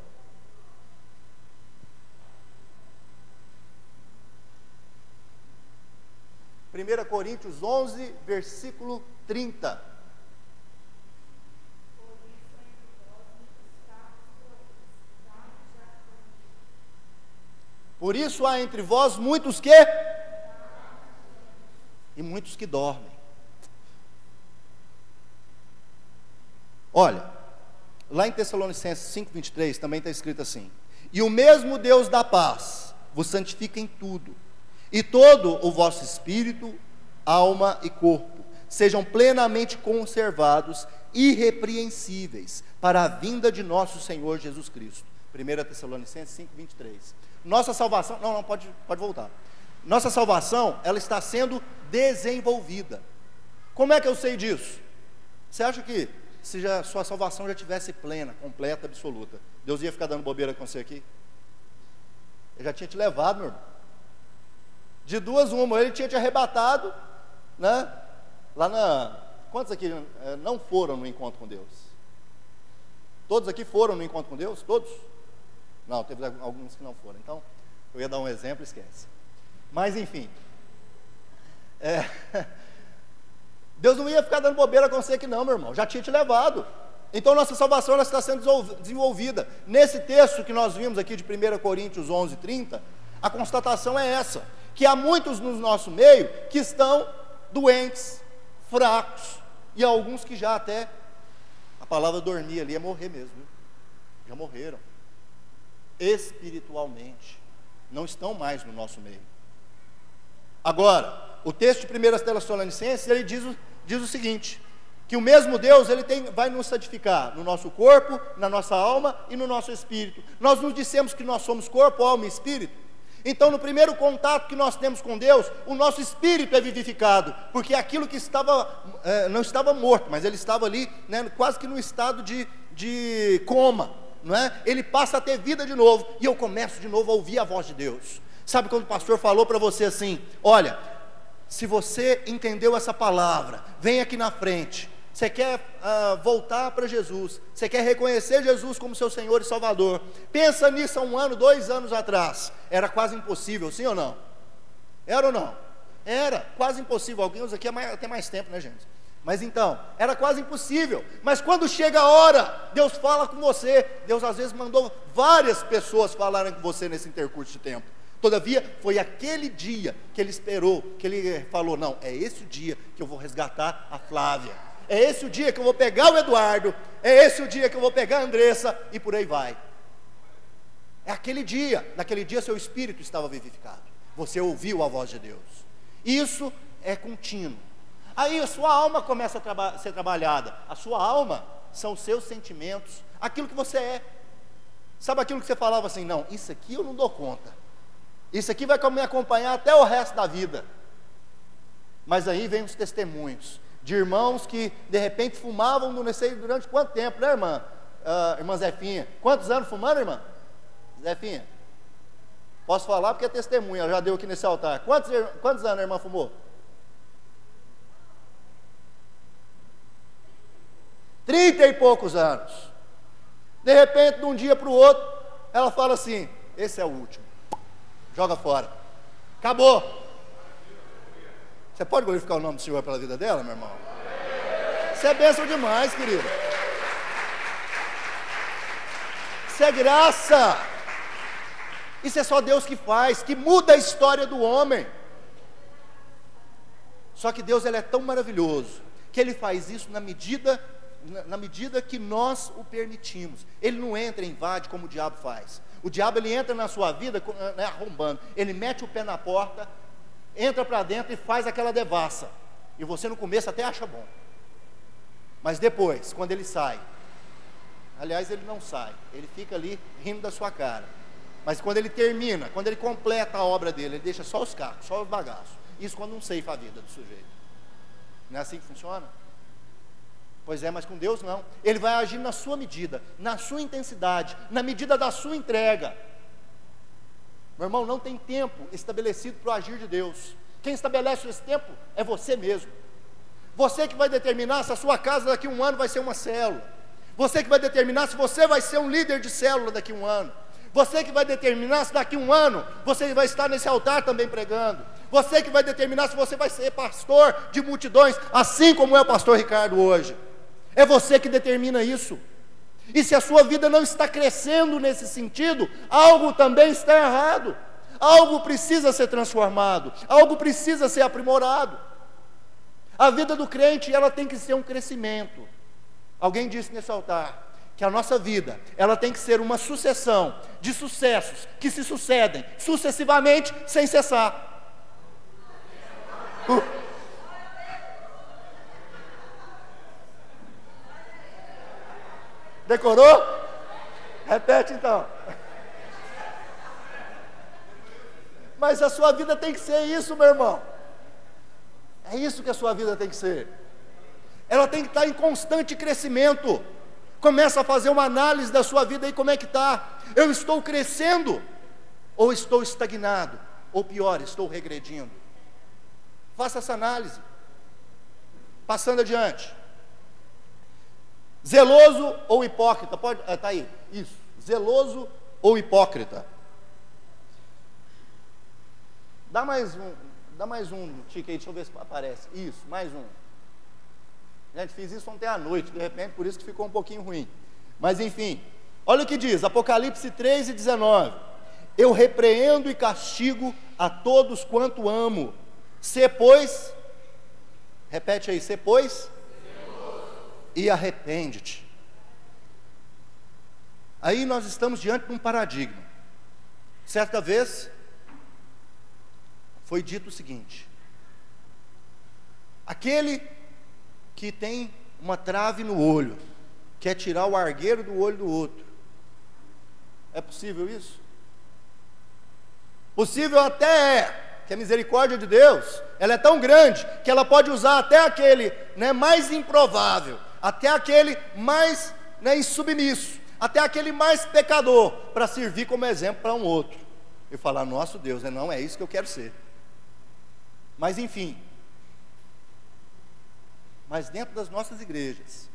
1 Coríntios 11, versículo 30. Por isso há entre vós muitos que e muitos que dormem. Olha, lá em Tessalonicenses 5:23 também está escrito assim: e o mesmo Deus da paz vos santifica em tudo, e todo o vosso espírito, alma e corpo sejam plenamente conservados, irrepreensíveis, para a vinda de nosso Senhor Jesus Cristo. 1 Tessalonicenses 5:23. Nossa salvação, pode voltar. Nossa salvação, ela está sendo desenvolvida. Como é que eu sei disso? Você acha que se sua salvação já tivesse plena, completa, absoluta, Deus ia ficar dando bobeira com você aqui? Ele já tinha te levado, meu irmão. De duas uma, ele tinha te arrebatado, né? Quantos aqui não foram no encontro com Deus? Todos aqui foram no encontro com Deus? Todos? Não, teve alguns que não foram. Então, eu ia dar um exemplo, esquece. Mas enfim, Deus não ia ficar dando bobeira com você aqui não, meu irmão. Já tinha te levado. Então nossa salvação ela está sendo desenvolvida. Nesse texto que nós vimos aqui de 1 Coríntios 11, 30, a constatação é essa: que há muitos no nosso meio que estão doentes, fracos, e alguns que já até, a palavra dormir ali é morrer mesmo, viu? Já morreram espiritualmente, não estão mais no nosso meio. Agora, o texto de 1 Tessalonicenses, ele diz o seguinte: que o mesmo Deus, ele vai nos santificar no nosso corpo, na nossa alma e no nosso espírito. Nós nos dissemos que nós somos corpo, alma e espírito. Então, no primeiro contato que nós temos com Deus, o nosso espírito é vivificado, porque aquilo que não estava morto, mas ele estava ali, né, quase que no estado de coma, não é? Ele passa a ter vida de novo, e eu começo de novo a ouvir a voz de Deus. Sabe quando o pastor falou para você assim: olha, se você entendeu essa palavra, vem aqui na frente. Você quer voltar para Jesus, você quer reconhecer Jesus como seu Senhor e Salvador. Pensa nisso há 1 ano, 2 anos atrás. Era quase impossível, sim ou não? Era ou não? Era quase impossível. Alguns aqui até mais tempo, né, gente? Mas então, era quase impossível. Mas quando chega a hora, Deus fala com você. Deus às vezes mandou várias pessoas falarem com você nesse intercurso de tempo. Todavia, foi aquele dia que ele esperou, que ele falou: não, é esse o dia que eu vou resgatar a Flávia, é esse o dia que eu vou pegar o Eduardo, é esse o dia que eu vou pegar a Andressa, e por aí vai. É aquele dia. Naquele dia seu espírito estava vivificado, você ouviu a voz de Deus. Isso é contínuo. Aí a sua alma começa a ser trabalhada. A sua alma são os seus sentimentos, aquilo que você é. Sabe aquilo que você falava assim: não, isso aqui eu não dou conta, isso aqui vai me acompanhar até o resto da vida. Mas aí vem os testemunhos de irmãos que de repente fumavam, não sei durante quanto tempo, né, irmã? Irmã Zefinha, quantos anos fumando, irmã? Zefinha, posso falar porque é testemunha, ela já deu aqui nesse altar. Quantos anos a irmã fumou? 30 e poucos anos. De repente, de um dia para o outro, ela fala assim: esse é o último, joga fora, acabou. Você pode glorificar o nome do Senhor pela vida dela, meu irmão? Isso é bênção demais, querido. Isso é graça. Isso é só Deus que faz, que muda a história do homem. Só que Deus, ele é tão maravilhoso que Ele faz isso na medida que nós o permitimos. Ele não entra e invade como o diabo faz. O diabo, ele entra na sua vida, né, arrombando. Ele mete o pé na porta, entra para dentro e faz aquela devassa. E você no começo até acha bom, mas depois, quando ele sai, aliás, ele não sai, ele fica ali rindo da sua cara. Mas quando ele termina, quando ele completa a obra dele, ele deixa só os cacos, só os bagaços. Isso quando não ceifa a vida do sujeito. Não é assim que funciona? Pois é, mas com Deus não. Ele vai agir na sua medida, na sua intensidade, na medida da sua entrega. Meu irmão, não tem tempo estabelecido para o agir de Deus. Quem estabelece esse tempo é você mesmo. Você que vai determinar se a sua casa daqui a 1 ano vai ser uma célula. Você que vai determinar se você vai ser um líder de célula daqui a 1 ano. Você que vai determinar se daqui a um ano você vai estar nesse altar também pregando. Você que vai determinar se você vai ser pastor de multidões, assim como é o pastor Ricardo hoje. É você que determina isso. E se a sua vida não está crescendo nesse sentido, algo também está errado. Algo precisa ser transformado, algo precisa ser aprimorado. A vida do crente, ela tem que ser um crescimento. Alguém disse nesse altar que a nossa vida, ela tem que ser uma sucessão de sucessos que se sucedem sucessivamente sem cessar. Decorou? Repete então. Mas a sua vida tem que ser isso, meu irmão. É isso que a sua vida tem que ser. Ela tem que estar em constante crescimento. Começa a fazer uma análise da sua vida aí, como é que está? Eu estou crescendo? Ou estou estagnado? Ou pior, estou regredindo? Faça essa análise. Passando adiante. Zeloso ou hipócrita? Pode, tá aí, isso. Zeloso ou hipócrita? Dá mais um tique aí, deixa eu ver se aparece. Isso, mais um. Gente, fiz isso ontem à noite, de repente, por isso que ficou um pouquinho ruim. Mas enfim, olha o que diz, Apocalipse 3:19. Eu repreendo e castigo a todos quanto amo. Se pois, repete aí, se pois, e arrepende-te. Aí nós estamos diante de um paradigma. Certa vez, foi dito o seguinte: aquele que tem uma trave no olho, quer tirar o argueiro do olho do outro. É possível isso? Possível até é, que a misericórdia de Deus, ela é tão grande, que ela pode usar até aquele, mais improvável, até aquele mais, insubmisso, até aquele mais pecador, para servir como exemplo para um outro. E falar, nosso Deus, não é isso que eu quero ser. Mas enfim, mas dentro das nossas igrejas,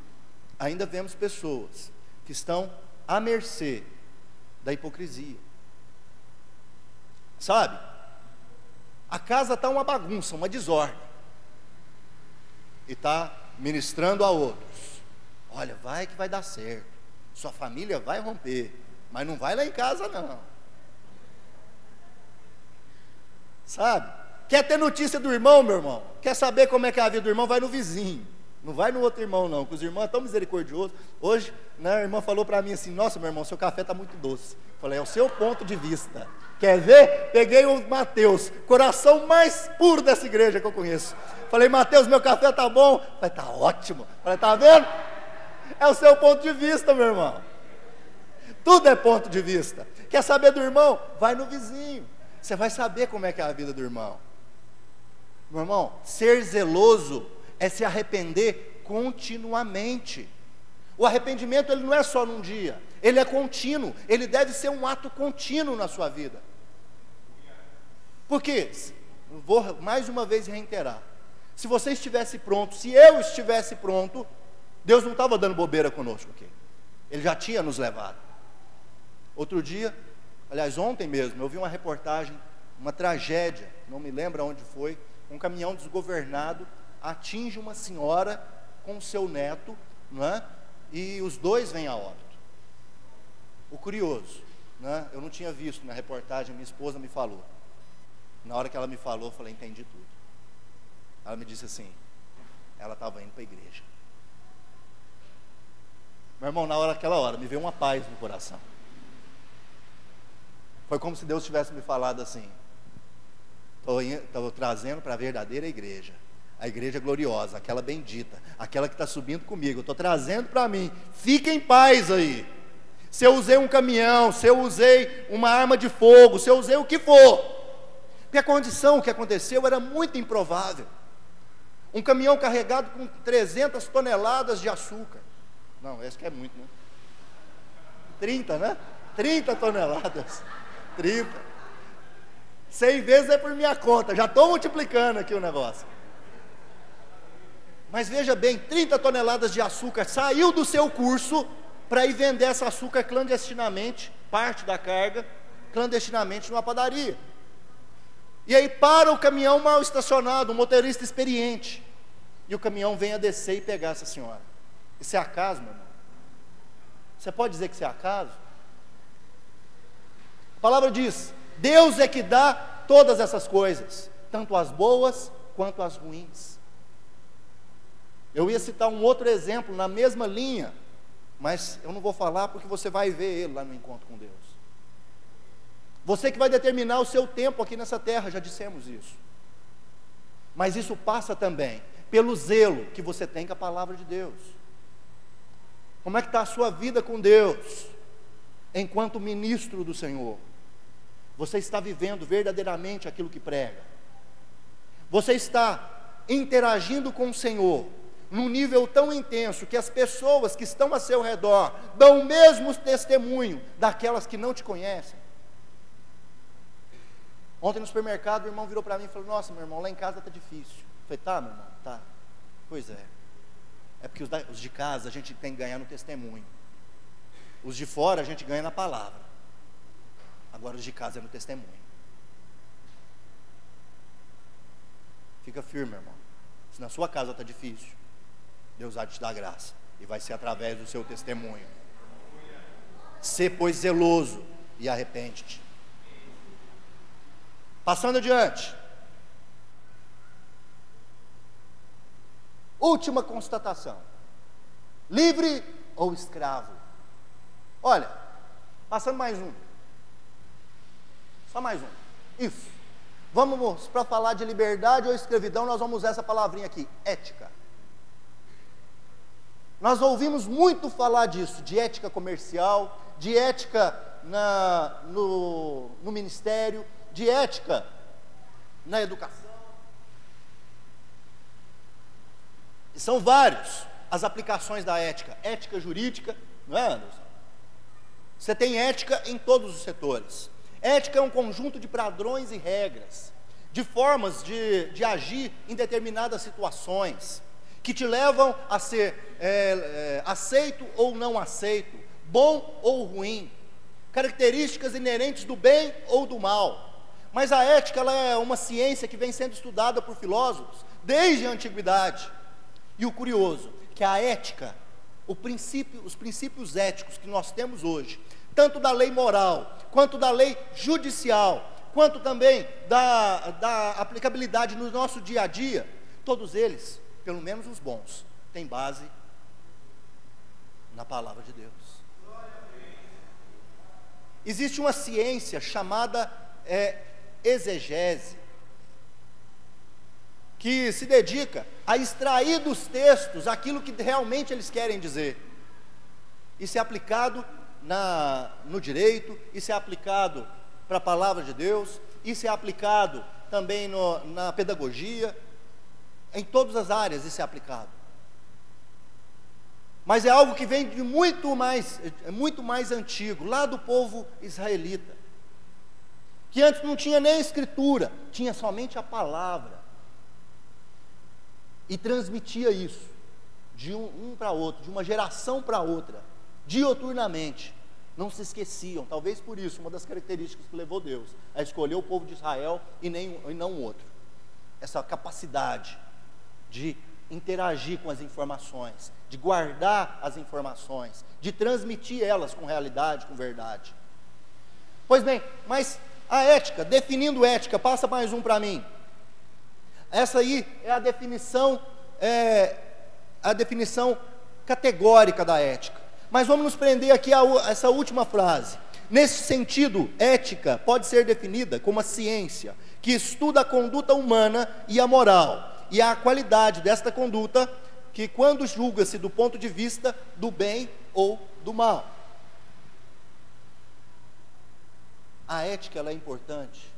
ainda vemos pessoas que estão à mercê da hipocrisia. Sabe? A casa está uma bagunça, uma desordem. E está ministrando a outros. Olha, vai que vai dar certo. Sua família vai romper, mas não vai lá em casa não. Sabe? Quer ter notícia do irmão, meu irmão? Quer saber como é que é a vida do irmão? Vai no vizinho. Não vai no outro irmão não, porque os irmãos são tão misericordiosos. Hoje, a irmã falou para mim assim, nossa, meu irmão, seu café está muito doce. Eu falei, é o seu ponto de vista. Quer ver? Peguei o Mateus, coração mais puro dessa igreja que eu conheço. Falei, Mateus, meu café tá bom? Falei, tá ótimo. Falei, tá vendo? É o seu ponto de vista, meu irmão. Tudo é ponto de vista. Quer saber do irmão? Vai no vizinho. Você vai saber como é que é a vida do irmão. Meu irmão, ser zeloso é se arrepender continuamente. O arrependimento, ele não é só num dia, ele é contínuo, ele deve ser um ato contínuo na sua vida. Porque, vou mais uma vez reiterar, se você estivesse pronto, se eu estivesse pronto, Deus não estava dando bobeira conosco aqui, Ele já tinha nos levado. Outro dia, aliás ontem mesmo, eu vi uma reportagem, uma tragédia, não me lembro onde foi, um caminhão desgovernado atinge uma senhora com o seu neto, não é? E os dois vêm a óbito. O curioso, eu não tinha visto na reportagem, minha esposa me falou. Na hora que ela me falou, eu falei, entendi tudo. Ela me disse assim, ela estava indo para a igreja. Meu irmão, naquela hora, me veio uma paz no coração. Foi como se Deus tivesse me falado assim, estou trazendo para a verdadeira igreja. A igreja gloriosa, aquela bendita, aquela que está subindo comigo, eu estou trazendo para mim, fique em paz aí. Se eu usei um caminhão, se eu usei uma arma de fogo, se eu usei o que for, porque a condição, o que aconteceu era muito improvável. Um caminhão carregado com 300 toneladas de açúcar, não, esse que é muito, né? 30, né? 30 toneladas, 30, 100 vezes é por minha conta, já estou multiplicando aqui o negócio. Mas veja bem, 30 toneladas de açúcar saiu do seu curso para ir vender esse açúcar clandestinamente parte da carga clandestinamente numa padaria. E aí para o caminhão mal estacionado, um motorista experiente, e o caminhão vem a descer e pegar essa senhora. Isso é acaso, meu irmão? Você pode dizer que isso é acaso? A palavra diz: Deus é que dá todas essas coisas, tanto as boas quanto as ruins. Eu ia citar um outro exemplo na mesma linha, mas eu não vou falar porque você vai ver ele lá no encontro com Deus. Você que vai determinar o seu tempo aqui nessa terra, já dissemos isso. Mas isso passa também pelo zelo que você tem com a palavra de Deus. Como é que está a sua vida com Deus, enquanto ministro do Senhor? Você está vivendo verdadeiramente aquilo que prega? Você está interagindo com o Senhor num nível tão intenso que as pessoas que estão a seu redor dão o mesmo testemunho daquelas que não te conhecem? Ontem no supermercado o irmão virou para mim e falou: nossa, meu irmão, lá em casa está difícil. Eu falei: tá, meu irmão, tá. Pois é. É porque os de casa a gente tem que ganhar no testemunho. Os de fora a gente ganha na palavra. Agora os de casa é no testemunho. Fica firme, irmão. Se na sua casa está difícil, Deus há de te dar graça. E vai ser através do seu testemunho. Sê, pois, zeloso e arrepende-te. Passando adiante. Última constatação: livre ou escravo? Olha, passando mais um. Só mais um. Isso. Vamos para falar de liberdade ou escravidão, nós vamos usar essa palavrinha aqui: ética. Nós ouvimos muito falar disso, de ética comercial, de ética no ministério, de ética na educação. E são vários as aplicações da ética. Ética jurídica, não é, Anderson? Você tem ética em todos os setores. Ética é um conjunto de padrões e regras, de formas de agir em determinadas situações, que te levam a ser aceito ou não aceito, bom ou ruim, características inerentes do bem ou do mal. Mas a ética, ela é uma ciência que vem sendo estudada por filósofos desde a antiguidade. E o curioso, que a ética, os princípios éticos que nós temos hoje, tanto da lei moral, quanto da lei judicial, quanto também da aplicabilidade no nosso dia a dia, todos eles, pelo menos os bons, têm base na palavra de Deus. Existe uma ciência chamada exegese, que se dedica a extrair dos textos aquilo que realmente eles querem dizer. Isso é aplicado no direito, isso é aplicado para a palavra de Deus, isso é aplicado também na pedagogia, em todas as áreas isso é aplicado. Mas é algo que vem de muito mais antigo, lá do povo israelita, que antes não tinha nem escritura, tinha somente a palavra, e transmitia isso de um para outro, de uma geração para outra, dioturnamente. Não se esqueciam. Talvez por isso, uma das características que levou Deus a escolher o povo de Israel e não o outro, essa capacidade de interagir com as informações, de guardar as informações, de transmitir elas com realidade, com verdade. Pois bem, mas a ética, definindo ética, passa mais um para mim. Essa aí é a definição categórica da ética. Mas vamos nos prender aqui a essa última frase. Nesse sentido, ética pode ser definida como a ciência que estuda a conduta humana e a moral, e a qualidade desta conduta, que quando julga-se do ponto de vista do bem ou do mal. A ética, ela é importante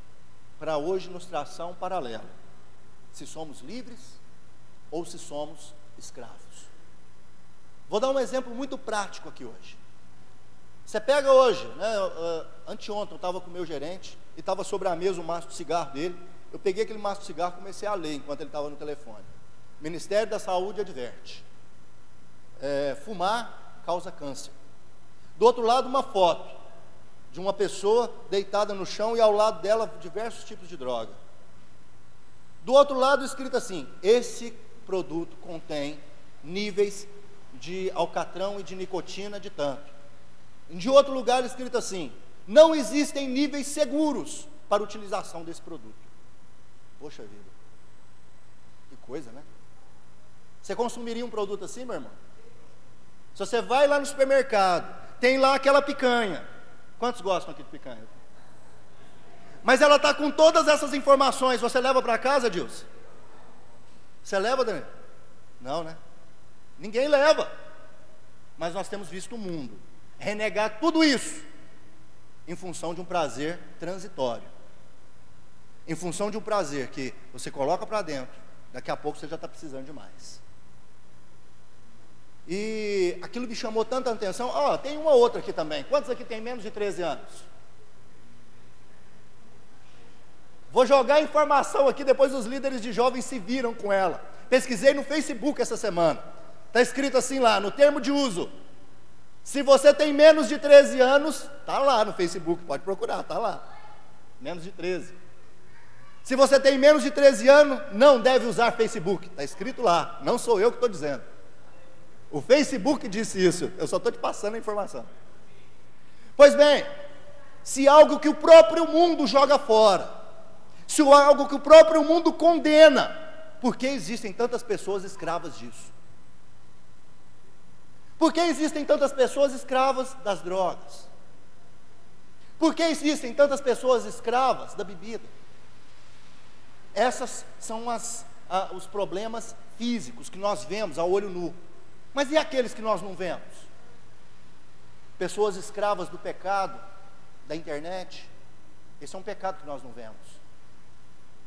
para hoje nos traçar um paralelo, se somos livres ou se somos escravos. Vou dar um exemplo muito prático aqui hoje. Você pega hoje, anteontem eu estava com o meu gerente, e estava sobre a mesa o maço de cigarro dele. Eu peguei aquele maço de cigarro e comecei a ler enquanto ele estava no telefone. Ministério da Saúde adverte: fumar causa câncer. Do outro lado, uma foto de uma pessoa deitada no chão e ao lado dela diversos tipos de droga. Do outro lado escrito assim: esse produto contém níveis de alcatrão e de nicotina de tanto. De outro lugar escrito assim: não existem níveis seguros para utilização desse produto. Poxa vida, que coisa, né? Você consumiria um produto assim, meu irmão? Se você vai lá no supermercado, tem lá aquela picanha. Quantos gostam aqui de picanha? Mas ela está com todas essas informações. Você leva para casa, Dilson? Você leva, Daniel? Não, né? Ninguém leva. Mas nós temos visto o mundo renegar tudo isso em função de um prazer transitório, em função de um prazer que você coloca para dentro, daqui a pouco você já está precisando de mais. E aquilo me chamou tanta atenção. Tem uma outra aqui também. Quantos aqui tem menos de 13 anos? Vou jogar a informação aqui, depois os líderes de jovens se viram com ela. Pesquisei no Facebook essa semana. Está escrito assim lá, no termo de uso: se você tem menos de 13 anos, está lá no Facebook, pode procurar, está lá. Menos de 13. Se você tem menos de 13 anos, não deve usar Facebook. Está escrito lá, não sou eu que estou dizendo. O Facebook disse isso, eu só estou te passando a informação. Pois bem, se algo que o próprio mundo joga fora, se algo que o próprio mundo condena, por que existem tantas pessoas escravas disso? Por que existem tantas pessoas escravas das drogas? Por que existem tantas pessoas escravas da bebida? Essas são os problemas físicos que nós vemos a olho nu. Mas e aqueles que nós não vemos? Pessoas escravas do pecado, da internet. Esse é um pecado que nós não vemos,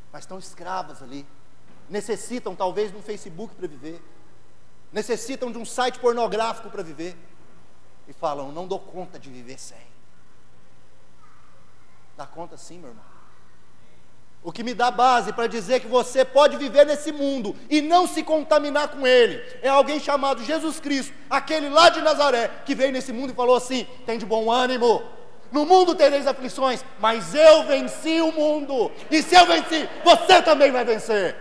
mas estão escravas ali. Necessitam talvez de um Facebook para viver, necessitam de um site pornográfico para viver, e falam: não dou conta de viver sem. Dá conta sim, meu irmão. O que me dá base para dizer que você pode viver nesse mundo e não se contaminar com ele é alguém chamado Jesus Cristo, aquele lá de Nazaré, que veio nesse mundo e falou assim: tem de bom ânimo, no mundo tereis aflições, mas eu venci o mundo, e se eu venci, você também vai vencer.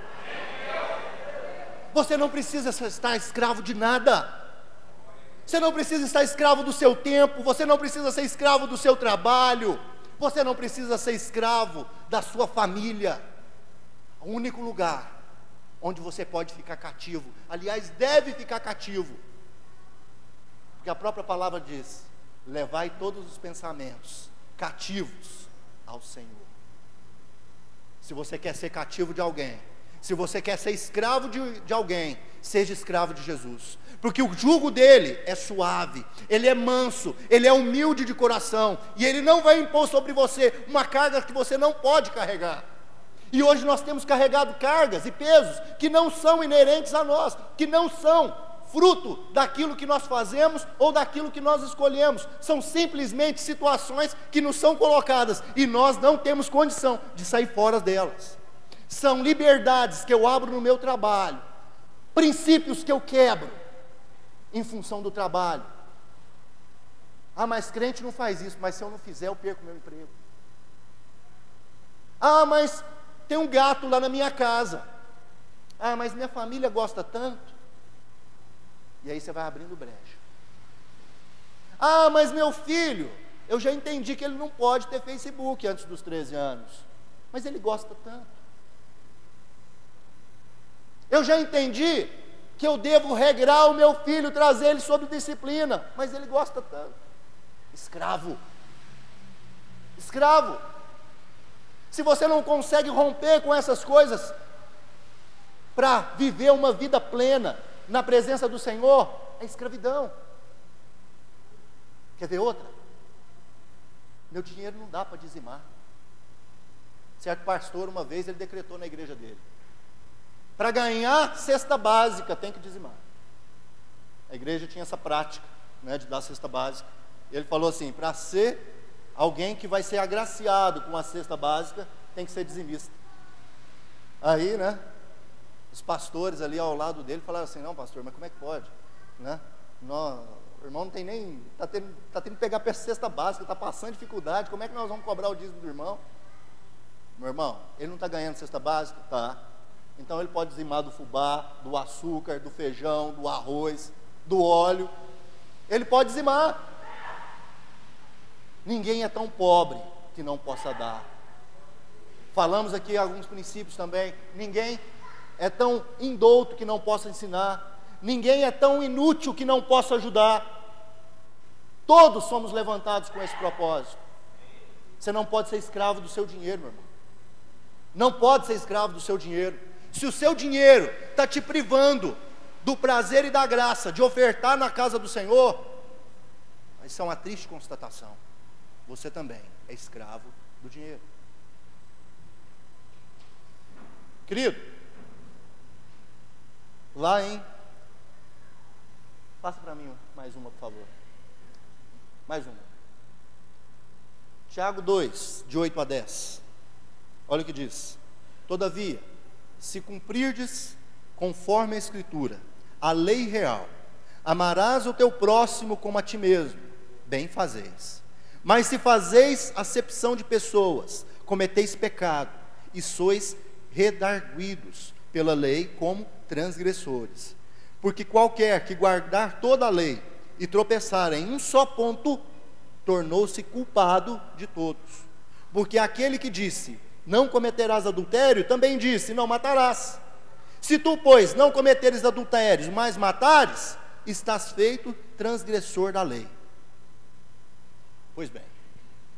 Você não precisa estar escravo de nada. Você não precisa estar escravo do seu tempo, você não precisa ser escravo do seu trabalho, você não precisa ser escravo da sua família. O único lugar onde você pode ficar cativo, aliás, deve ficar cativo, porque a própria palavra diz: levai todos os pensamentos cativos ao Senhor. Se você quer ser cativo de alguém, se você quer ser escravo de alguém, seja escravo de Jesus, porque o jugo dele é suave, ele é manso, ele é humilde de coração, e ele não vai impor sobre você uma carga que você não pode carregar. E hoje nós temos carregado cargas e pesos que não são inerentes a nós, que não são fruto daquilo que nós fazemos ou daquilo que nós escolhemos, são simplesmente situações que nos são colocadas, e nós não temos condição de sair fora delas. São liberdades que eu abro no meu trabalho, princípios que eu quebro em função do trabalho. Mas crente não faz isso, mas se eu não fizer eu perco meu emprego. Mas tem um gato lá na minha casa. Mas minha família gosta tanto. E aí você vai abrindo brecha. Mas meu filho, eu já entendi que ele não pode ter Facebook antes dos 13 anos, mas ele gosta tanto. Eu já entendi que eu devo regrar o meu filho, trazer ele sob disciplina, mas ele gosta tanto. Escravo. Escravo. Se você não consegue romper com essas coisas para viver uma vida plena na presença do Senhor, é escravidão. Quer ver outra? Meu dinheiro não dá para dizimar. Certo pastor, uma vez, ele decretou na igreja dele: para ganhar cesta básica tem que dizimar. A igreja tinha essa prática, de dar cesta básica. Ele falou assim: para ser alguém que vai ser agraciado com a cesta básica, tem que ser dizimista. Aí, os pastores ali ao lado dele falaram assim: não, pastor, mas como é que pode? O irmão não tem nem, está tendo que pegar a cesta básica, está passando dificuldade, como é que nós vamos cobrar o dízimo do irmão? Meu irmão, ele não está ganhando cesta básica? Tá. Então ele pode dizimar do fubá, do açúcar, do feijão, do arroz, do óleo. Ele pode dizimar. Ninguém é tão pobre que não possa dar. Falamos aqui alguns princípios também. Ninguém é tão indouto que não possa ensinar. Ninguém é tão inútil que não possa ajudar. Todos somos levantados com esse propósito. Você não pode ser escravo do seu dinheiro, meu irmão. Não pode ser escravo do seu dinheiro. Se o seu dinheiro está te privando do prazer e da graça de ofertar na casa do Senhor, isso é uma triste constatação. Você também é escravo do dinheiro. Querido, lá em... Passa para mim mais uma, por favor. Mais uma. Tiago 2, de 8 a 10. Olha o que diz: todavia, se cumprirdes conforme a Escritura, a lei real, amarás o teu próximo como a ti mesmo, bem fazeis. Mas se fazeis acepção de pessoas, cometeis pecado, e sois redarguidos pela lei como transgressores. Porque qualquer que guardar toda a lei e tropeçar em um só ponto, tornou-se culpado de todos. Porque aquele que disse, não cometerás adultério, também disse, não matarás. Se tu, pois, não cometeres adultérios, mas matares, estás feito transgressor da lei. Pois bem,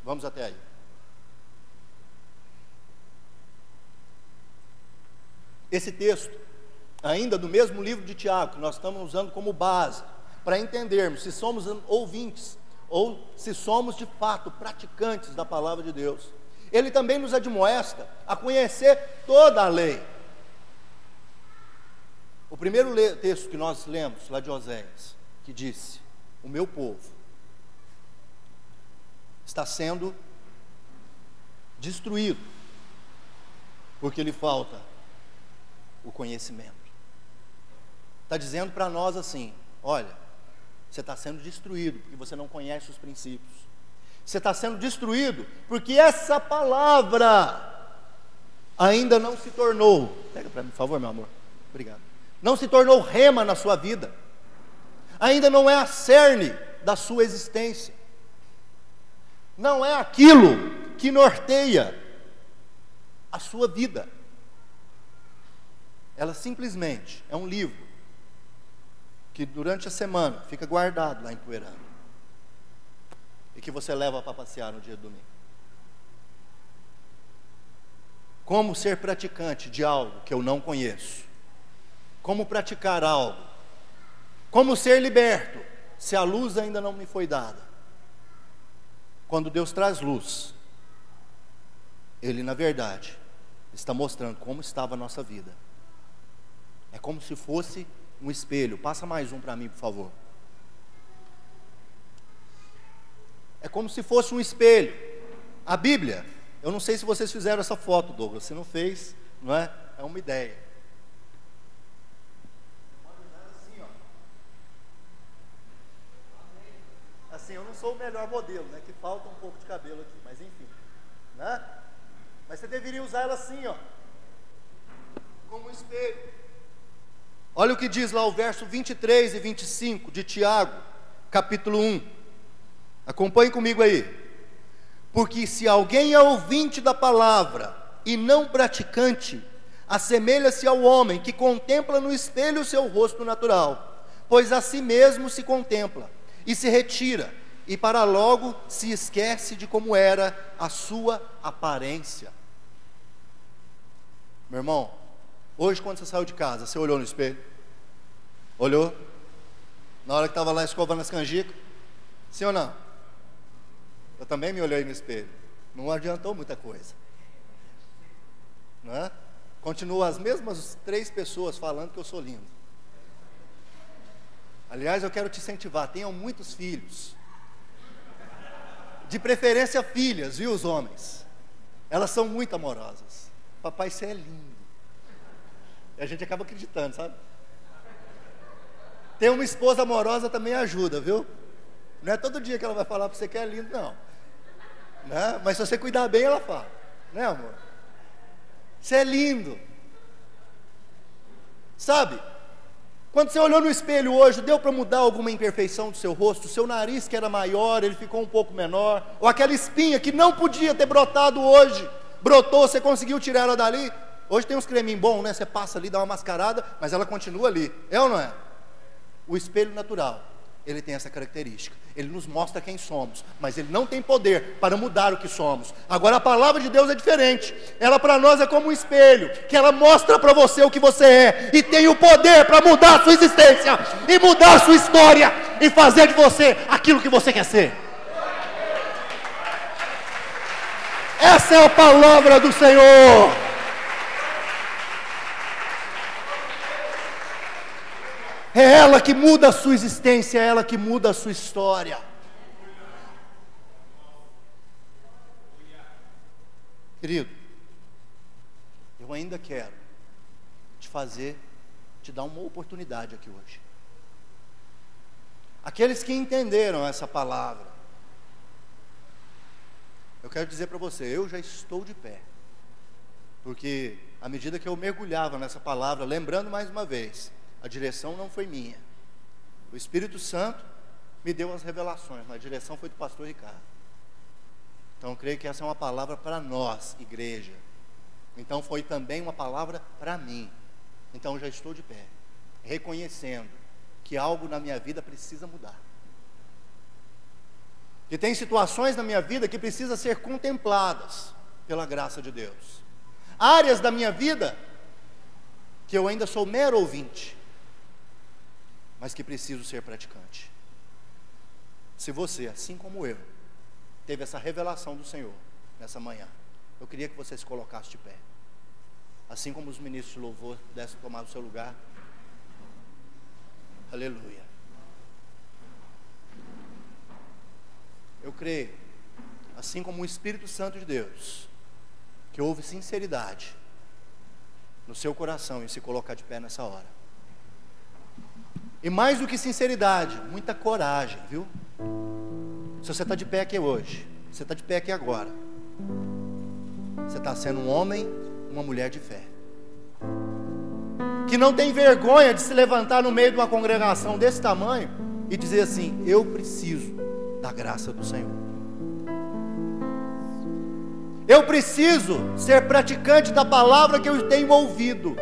vamos até aí. Esse texto, ainda do mesmo livro de Tiago, que nós estamos usando como base, para entendermos se somos ouvintes, ou se somos de fato praticantes da palavra de Deus. Ele também nos admoesta a conhecer toda a lei. O primeiro texto que nós lemos, lá de Oséias, que disse, o meu povo está sendo destruído, porque lhe falta o conhecimento. Está dizendo para nós assim, olha, você está sendo destruído, porque você não conhece os princípios. Você está sendo destruído, porque essa palavra ainda não se tornou, pega para mim, por favor, meu amor, obrigado, não se tornou rema na sua vida, ainda não é a cerne da sua existência, não é aquilo que norteia a sua vida. Ela simplesmente é um livro que durante a semana fica guardado lá em Poeirano e que você leva para passear no dia de domingo. Como ser praticante de algo que eu não conheço? Como praticar algo? Como ser liberto se a luz ainda não me foi dada? Quando Deus traz luz, Ele na verdade está mostrando como estava a nossa vida. É como se fosse um espelho. Passa mais um para mim, por favor. É como se fosse um espelho. A Bíblia, eu não sei se vocês fizeram essa foto, Douglas. Se não fez, não é? É uma ideia. Assim, ó. Assim, eu não sou o melhor modelo, né? Que falta um pouco de cabelo aqui, mas enfim, né? Mas você deveria usar ela assim, ó, como um espelho. Olha o que diz lá o verso 23 e 25 de Tiago, capítulo 1. Acompanhe comigo aí. Porque se alguém é ouvinte da palavra e não praticante, assemelha-se ao homem que contempla no espelho o seu rosto natural, pois a si mesmo se contempla e se retira, e para logo se esquece de como era a sua aparência. Meu irmão, hoje quando você saiu de casa, você olhou no espelho? Olhou? Na hora que estava lá escovando as canjicas? Sim ou não? Eu também me olhei no espelho. Não adiantou muita coisa, não é? Continuam as mesmas 3 pessoas falando que eu sou lindo. Aliás, eu quero te incentivar, tenham muitos filhos. De preferência filhas, viu, os homens? Elas são muito amorosas. Papai, você é lindo. E a gente acaba acreditando, sabe? Ter uma esposa amorosa também ajuda, viu? Não é todo dia que ela vai falar para você que é lindo, não. Né? Mas se você cuidar bem, ela fala. Né, amor? Você é lindo. Sabe? Quando você olhou no espelho hoje, deu para mudar alguma imperfeição do seu rosto? O seu nariz, que era maior, ele ficou um pouco menor? Ou aquela espinha que não podia ter brotado hoje, brotou, você conseguiu tirar ela dali? Hoje tem uns creminhos bons, né? Você passa ali, dá uma mascarada, mas ela continua ali. É ou não é? O espelho natural, ele tem essa característica. Ele nos mostra quem somos, mas ele não tem poder para mudar o que somos. Agora a palavra de Deus é diferente. Ela para nós é como um espelho, que ela mostra para você o que você é, e tem o poder para mudar a sua existência, e mudar a sua história, e fazer de você aquilo que você quer ser. Essa é a palavra do Senhor. É ela que muda a sua existência, é ela que muda a sua história. Querido, eu ainda quero te dar uma oportunidade aqui hoje. Aqueles que entenderam essa palavra, eu quero dizer para você, eu já estou de pé. Porque à medida que eu mergulhava nessa palavra, lembrando mais uma vez, a direção não foi minha. O Espírito Santo me deu as revelações, mas a direção foi do pastor Ricardo. Então eu creio que essa é uma palavra para nós, igreja. Então foi também uma palavra para mim. Então eu já estou de pé, reconhecendo que algo na minha vida precisa mudar. Que tem situações na minha vida que precisam ser contempladas pela graça de Deus. Áreas da minha vida que eu ainda sou mero ouvinte, mas que preciso ser praticante. Se você, assim como eu, teve essa revelação do Senhor nessa manhã, eu queria que você se colocasse de pé, assim como os ministros de louvor pudessem tomar o seu lugar. Aleluia. Eu creio, assim como o Espírito Santo de Deus, que houve sinceridade no seu coração em se colocar de pé nessa hora. E mais do que sinceridade, muita coragem, viu? Se você está de pé aqui hoje, você está de pé aqui agora, você está sendo um homem, uma mulher de fé, que não tem vergonha de se levantar no meio de uma congregação desse tamanho e dizer assim: eu preciso da graça do Senhor. Eu preciso ser praticante da palavra que eu tenho ouvido.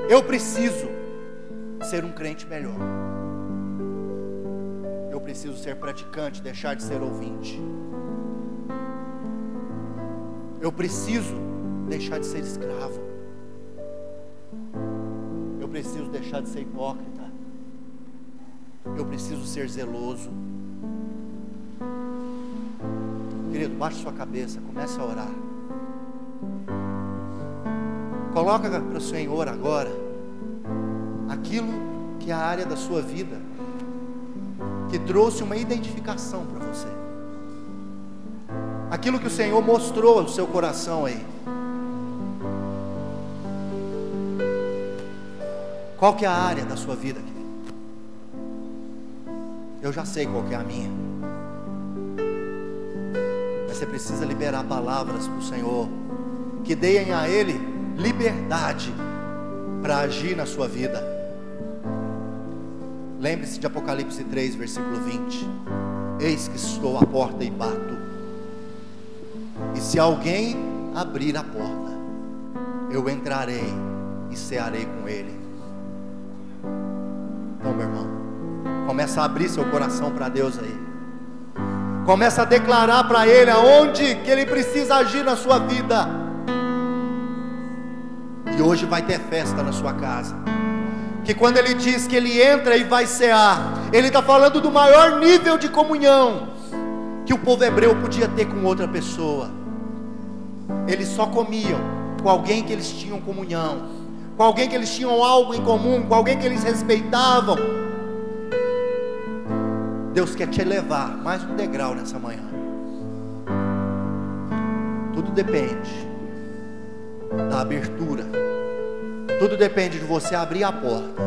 Eu preciso ser um crente melhor. Eu preciso ser praticante, deixar de ser ouvinte. Eu preciso deixar de ser escravo. Eu preciso deixar de ser hipócrita. Eu preciso ser zeloso. Querido, baixe sua cabeça, comece a orar. Coloca para o Senhor agora aquilo que é a área da sua vida que trouxe uma identificação para você, aquilo que o Senhor mostrou no seu coração aí. Qual que é a área da sua vida, querido? Eu já sei qual que é a minha, mas você precisa liberar palavras para o Senhor que deem a Ele liberdade para agir na sua vida. Lembre-se de Apocalipse 3, versículo 20: eis que estou à porta e bato, e se alguém abrir a porta, eu entrarei e cearei com ele. Então, meu irmão, começa a abrir seu coração para Deus aí. Começa a declarar para Ele aonde que Ele precisa agir na sua vida. E hoje vai ter festa na sua casa. Que quando Ele diz que Ele entra e vai cear, Ele está falando do maior nível de comunhão que o povo hebreu podia ter com outra pessoa. Eles só comiam com alguém que eles tinham comunhão, com alguém que eles tinham algo em comum, com alguém que eles respeitavam. Deus quer te elevar mais um degrau nessa manhã. Tudo depende da abertura. Tudo depende de você abrir a porta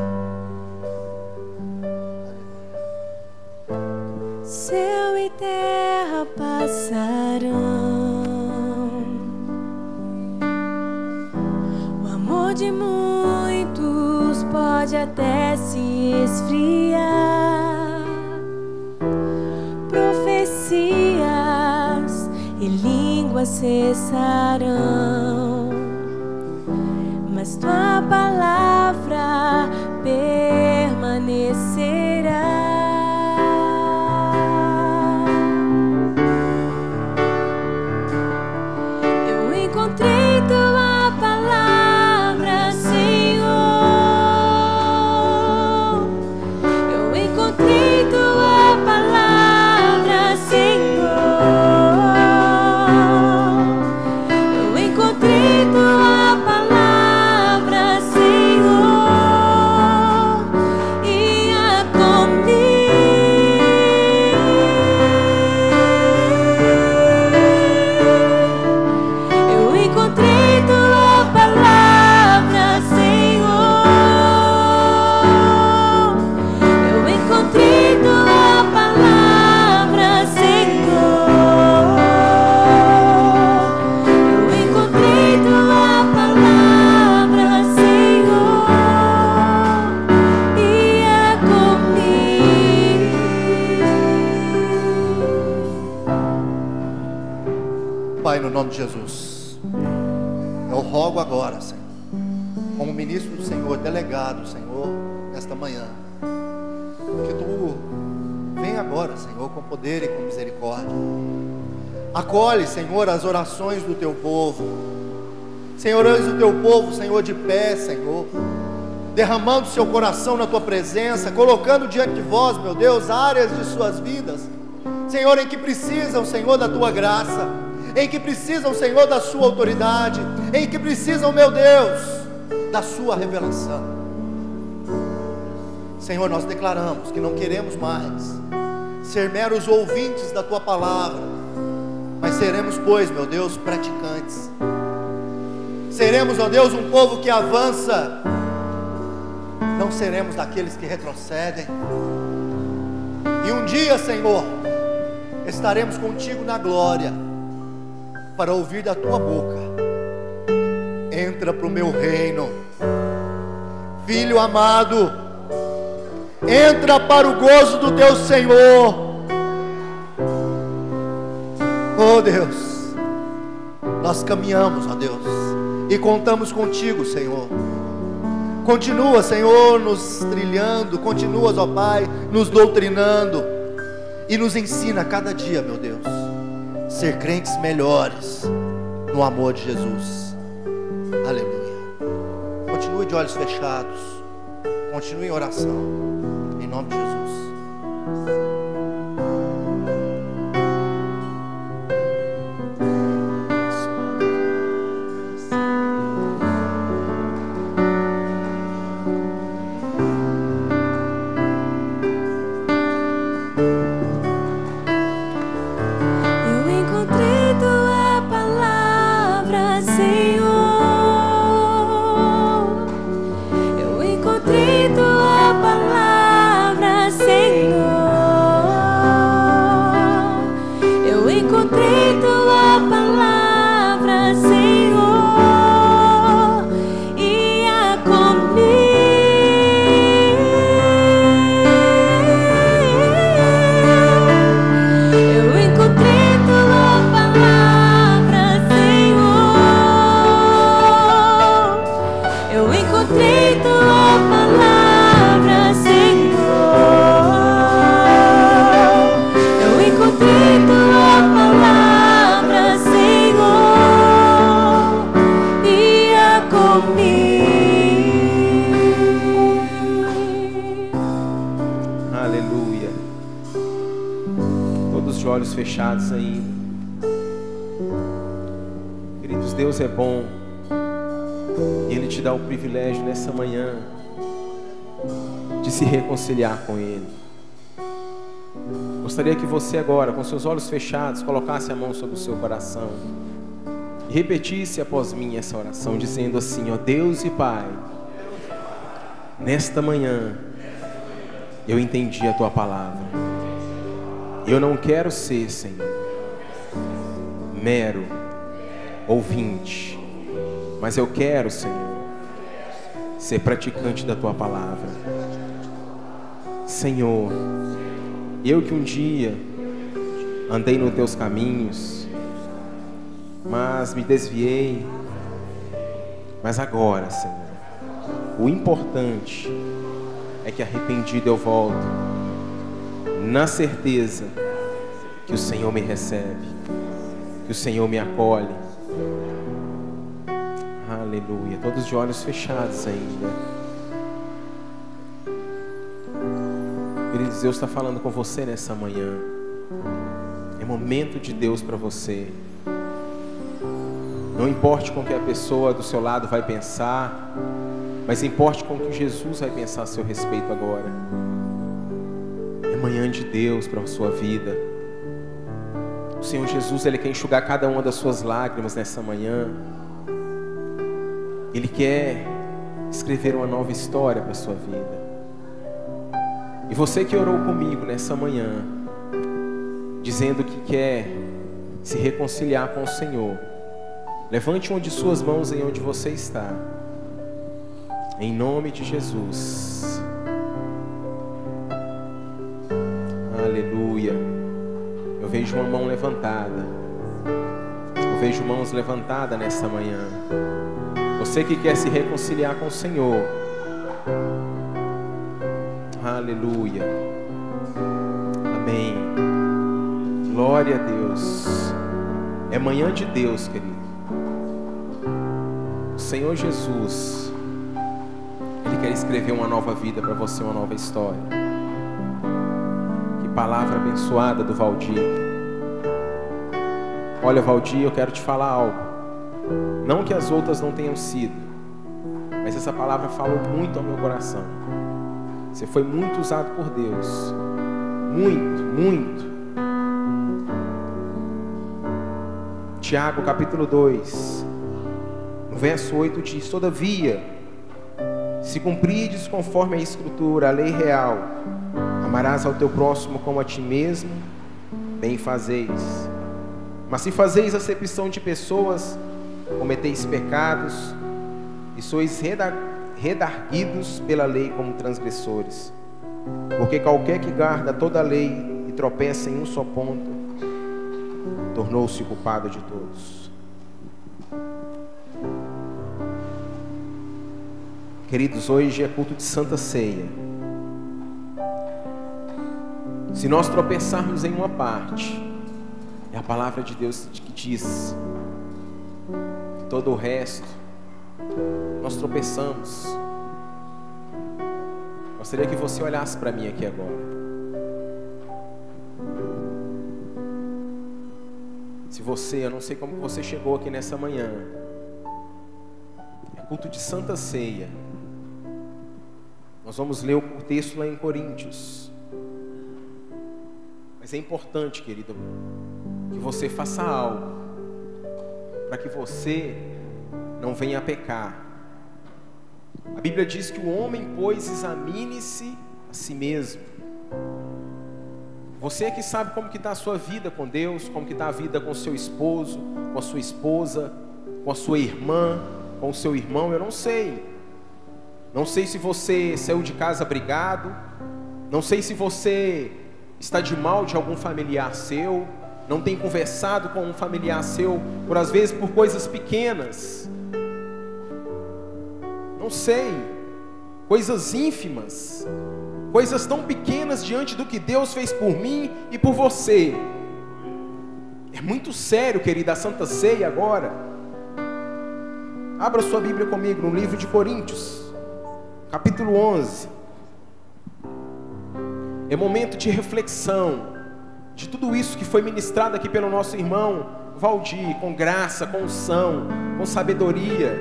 céu e terra passarão, o amor de muitos pode até se esfriar, profecias e línguas cessarão, mas tua palavra permanecerá. Eu encontrei tua palavra, Senhor. Eu encontrei tua palavra, Senhor. Eu encontrei tua palavra, Senhor, e a eu encontrei tua palavra, Senhor. Eu encontrei tua palavra, Senhor. Eu encontrei tua palavra, Senhor, e é comigo. Pai, no nome de Jesus, eu rogo agora, Senhor, como ministro do Senhor, delegado, Senhor, nesta manhã, que Tu venha agora, Senhor, com poder e com misericórdia. Acolhe, Senhor, as orações do Teu povo. Senhor, eis o Teu povo, Senhor, de pé, Senhor, derramando seu coração na Tua presença, colocando diante de vós, meu Deus, áreas de suas vidas, Senhor, em que precisam, Senhor, da Tua graça, em que precisam, Senhor, da Sua autoridade, em que precisam, meu Deus, da Sua revelação. Senhor, nós declaramos que não queremos mais ser meros ouvintes da Tua palavra, mas seremos, pois, meu Deus, praticantes. Seremos, ó Deus, um povo que avança, não seremos daqueles que retrocedem. E um dia, Senhor, estaremos contigo na glória, para ouvir da Tua boca: entra para o meu reino, filho amado, entra para o gozo do Teu Senhor. Oh Deus, nós caminhamos, ó Deus, e contamos contigo, Senhor. Continua, Senhor, nos trilhando, continuas, ó Pai, nos doutrinando, e nos ensina a cada dia, meu Deus, ser crentes melhores no amor de Jesus. Aleluia. Continue de olhos fechados, continue em oração, em nome de Jesus. Eu encontrei tua palavra, Senhor. Eu encontrei tua palavra, Senhor. Eu encontrei tua palavra, Senhor, e a eu encontrei tua palavra, Senhor. Eu encontrei tua palavra, Senhor. Eu encontrei tua palavra, Senhor, e a comigo. Aleluia. Todos de olhos fechados ainda. Queridos, Deus é bom, e Ele te dá o privilégio nessa manhã de se reconciliar com Ele. Gostaria que você agora, com seus olhos fechados, colocasse a mão sobre o seu coração e repetisse após mim essa oração, dizendo assim: ó Deus e Pai, nesta manhã eu entendi a Tua palavra. Eu não quero ser, Senhor, mero ouvinte, mas eu quero, Senhor, ser praticante da Tua palavra. Senhor, eu que um dia andei nos Teus caminhos, mas me desviei, mas agora, Senhor, o importante é que arrependido eu volto, na certeza que o Senhor me recebe, que o Senhor me acolhe. Aleluia. Todos de olhos fechados ainda. Queridos, Deus está falando com você nessa manhã. É momento de Deus para você. Não importe com o que a pessoa do seu lado vai pensar, mas importe com o que Jesus vai pensar a seu respeito agora. É manhã de Deus para a sua vida. O Senhor Jesus, Ele quer enxugar cada uma das suas lágrimas nessa manhã. Ele quer escrever uma nova história para a sua vida. E você que orou comigo nessa manhã, dizendo que quer se reconciliar com o Senhor, levante uma de suas mãos em onde você está. Em nome de Jesus. Aleluia. Eu vejo uma mão levantada. Eu vejo mãos levantadas nessa manhã. Você que quer se reconciliar com o Senhor. Aleluia. Amém. Glória a Deus. É manhã de Deus, querido. O Senhor Jesus, Ele quer escrever uma nova vida para você, uma nova história. Que palavra abençoada do Valdir. Olha, Valdir, eu quero te falar algo. Não que as outras não tenham sido, mas essa palavra falou muito ao meu coração. Você foi muito usado por Deus. Muito, muito. Tiago capítulo 2, no verso 8 diz: todavia, se cumprides conforme a Escritura, a lei real, amarás ao teu próximo como a ti mesmo, bem fazeis. Mas se fazeis acepção de pessoas, cometeis pecados e sois redarguidos pela lei como transgressores. Porque qualquer que guarda toda a lei e tropeça em um só ponto, tornou-se culpado de todos. Queridos, hoje é culto de Santa Ceia. Se nós tropeçarmos em uma parte, é a palavra de Deus que diz que todo o resto nós tropeçamos. Gostaria que você olhasse para mim aqui agora. Se você, eu não sei como você chegou aqui nessa manhã, é culto de Santa Ceia. Nós vamos ler o texto lá em Coríntios. Mas é importante, querido, que você faça algo para que você não venha a pecar. A Bíblia diz que o homem, pois, examine-se a si mesmo. Você que sabe como que está a sua vida com Deus, como que está a vida com o seu esposo, com a sua esposa, com a sua irmã, com o seu irmão, eu não sei. Não sei se você saiu de casa brigado, não sei se você está de mal de algum familiar seu, não tem conversado com um familiar seu, por às vezes por coisas pequenas. Não sei, coisas ínfimas, coisas tão pequenas diante do que Deus fez por mim e por você. É muito sério, querida, a Santa Ceia agora. Abra sua Bíblia comigo no livro de Coríntios, capítulo 11. É momento de reflexão de tudo isso que foi ministrado aqui pelo nosso irmão Valdir, com graça, com unção, com sabedoria,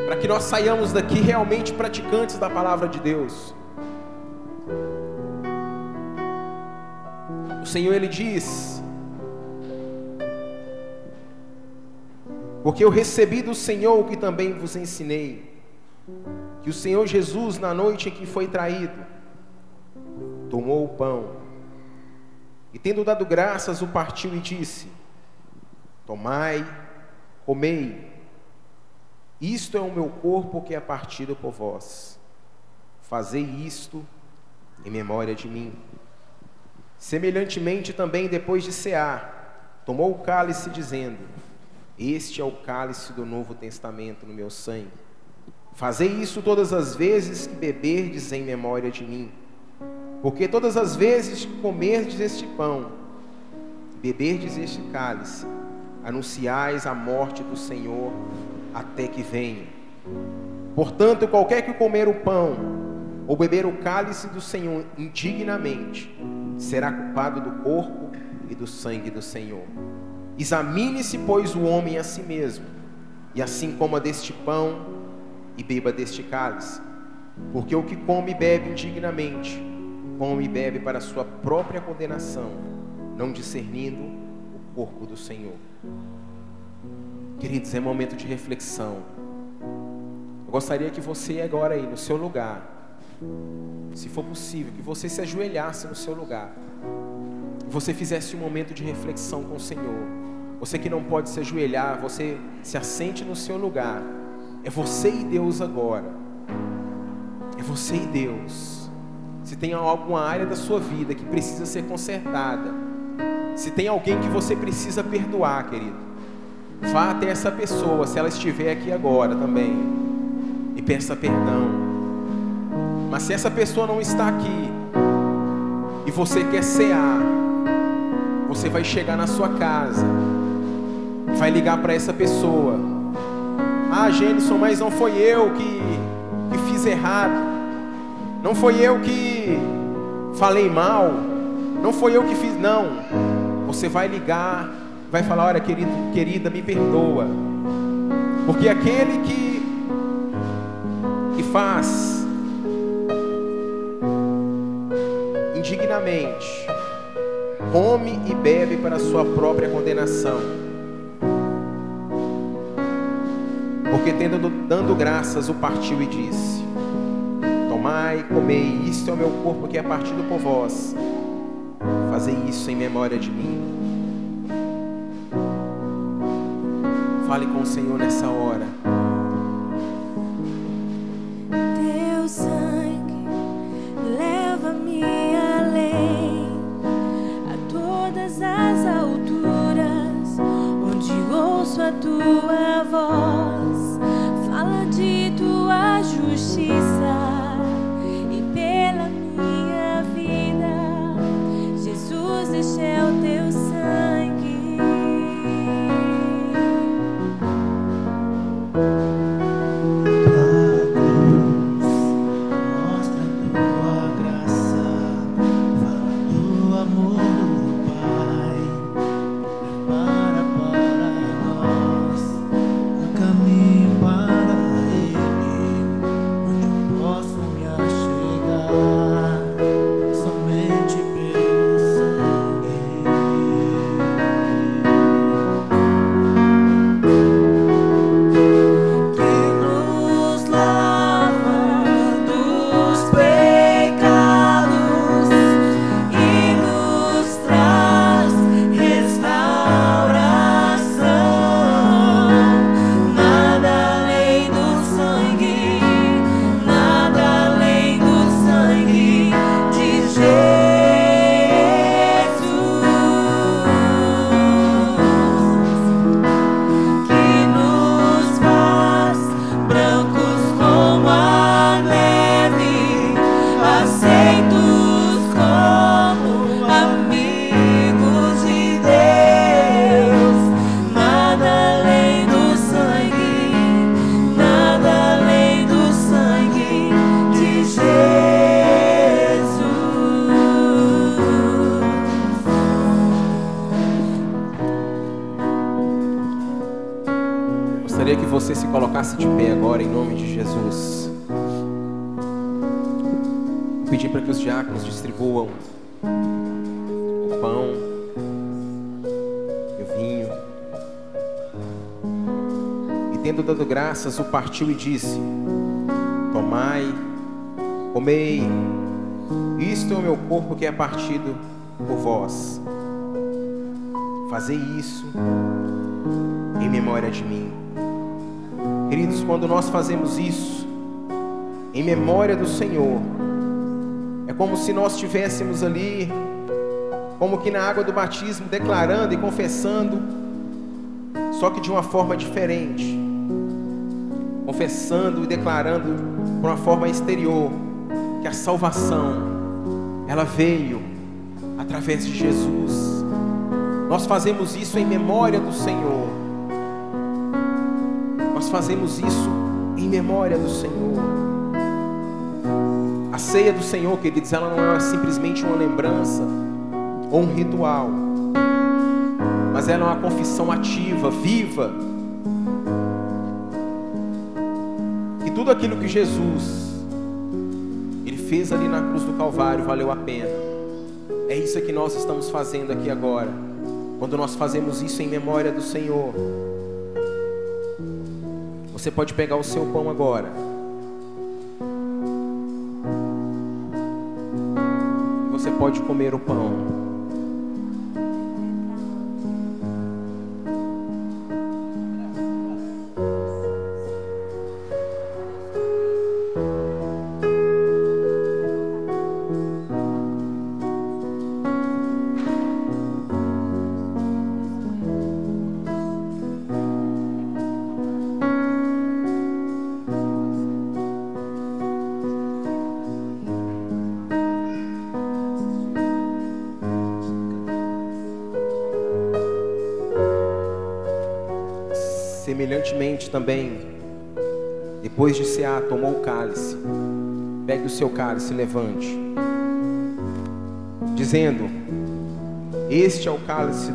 para que nós saiamos daqui realmente praticantes da palavra de Deus. O Senhor, Ele diz: porque eu recebi do Senhor o que também vos ensinei, que o Senhor Jesus, na noite em que foi traído, tomou o pão E tendo dado graças, o partiu e disse: tomai, comei, isto é o meu corpo que é partido por vós. Fazei isto em memória de mim. Semelhantemente também, depois de cear, tomou o cálice, dizendo: este é o cálice do Novo Testamento no meu sangue. Fazei isso todas as vezes que beberdes em memória de mim. Porque todas as vezes que comerdes este pão, beberdes este cálice, anunciais a morte do Senhor até que venha. Portanto, qualquer que comer o pão ou beber o cálice do Senhor indignamente, será culpado do corpo e do sangue do Senhor. Examine-se, pois, o homem a si mesmo, e assim coma deste pão e beba deste cálice. Porque o que come e bebe indignamente, come e bebe para a sua própria condenação, não discernindo o corpo do Senhor. Queridos, é momento de reflexão. Eu gostaria que você agora aí no seu lugar, se for possível, que você se ajoelhasse no seu lugar, e você fizesse um momento de reflexão com o Senhor. Você que não pode se ajoelhar, você se assente no seu lugar. É você e Deus agora. É você e Deus. Se tem alguma área da sua vida que precisa ser consertada, se tem alguém que você precisa perdoar, querido, vá até essa pessoa, se ela estiver aqui agora também, e peça perdão. Mas se essa pessoa não está aqui, e você quer cear, você vai chegar na sua casa, vai ligar para essa pessoa: ah, Gênison, mas não foi eu que fiz errado, não foi eu que falei mal, não foi eu que fiz, não. Você vai ligar, vai falar: olha, querido, querida, me perdoa, porque aquele que faz indignamente, come e bebe para a sua própria condenação. Porque dando graças, o partiu e disse: tomai, comei, isto é o meu corpo que é partido por vós. Fazei isso em memória de mim. Fale com o Senhor nessa hora. Teu sangue leva-me além, a todas as alturas, onde ouço a tua voz. Fala de tua justiça e pela minha vida, Jesus, este é o teu sangue. Gostaria que você se colocasse de pé agora, em nome de Jesus. Vou pedir para que os diáconos distribuam o pão e o vinho. E tendo dado graças, o partiu e disse: tomai, comei, isto é o meu corpo que é partido por vós. Fazei isso em memória de mim. Queridos, quando nós fazemos isso em memória do Senhor, é como se nós estivéssemos ali, como que na água do batismo, declarando e confessando, só que de uma forma diferente, confessando e declarando por uma forma exterior, que a salvação, ela veio através de Jesus. Nós fazemos isso em memória do Senhor. Nós fazemos isso em memória do Senhor. A ceia do Senhor, queridos, ela não é simplesmente uma lembrança ou um ritual, mas ela é uma confissão ativa, viva, que tudo aquilo que Jesus Ele fez ali na cruz do Calvário valeu a pena. É isso que nós estamos fazendo aqui agora, quando nós fazemos isso em memória do Senhor. Você pode pegar o seu pão agora, você pode comer o pão. Semelhantemente também, depois de cear, tomou o cálice. Pegue o seu cálice e levante, dizendo: este é o cálice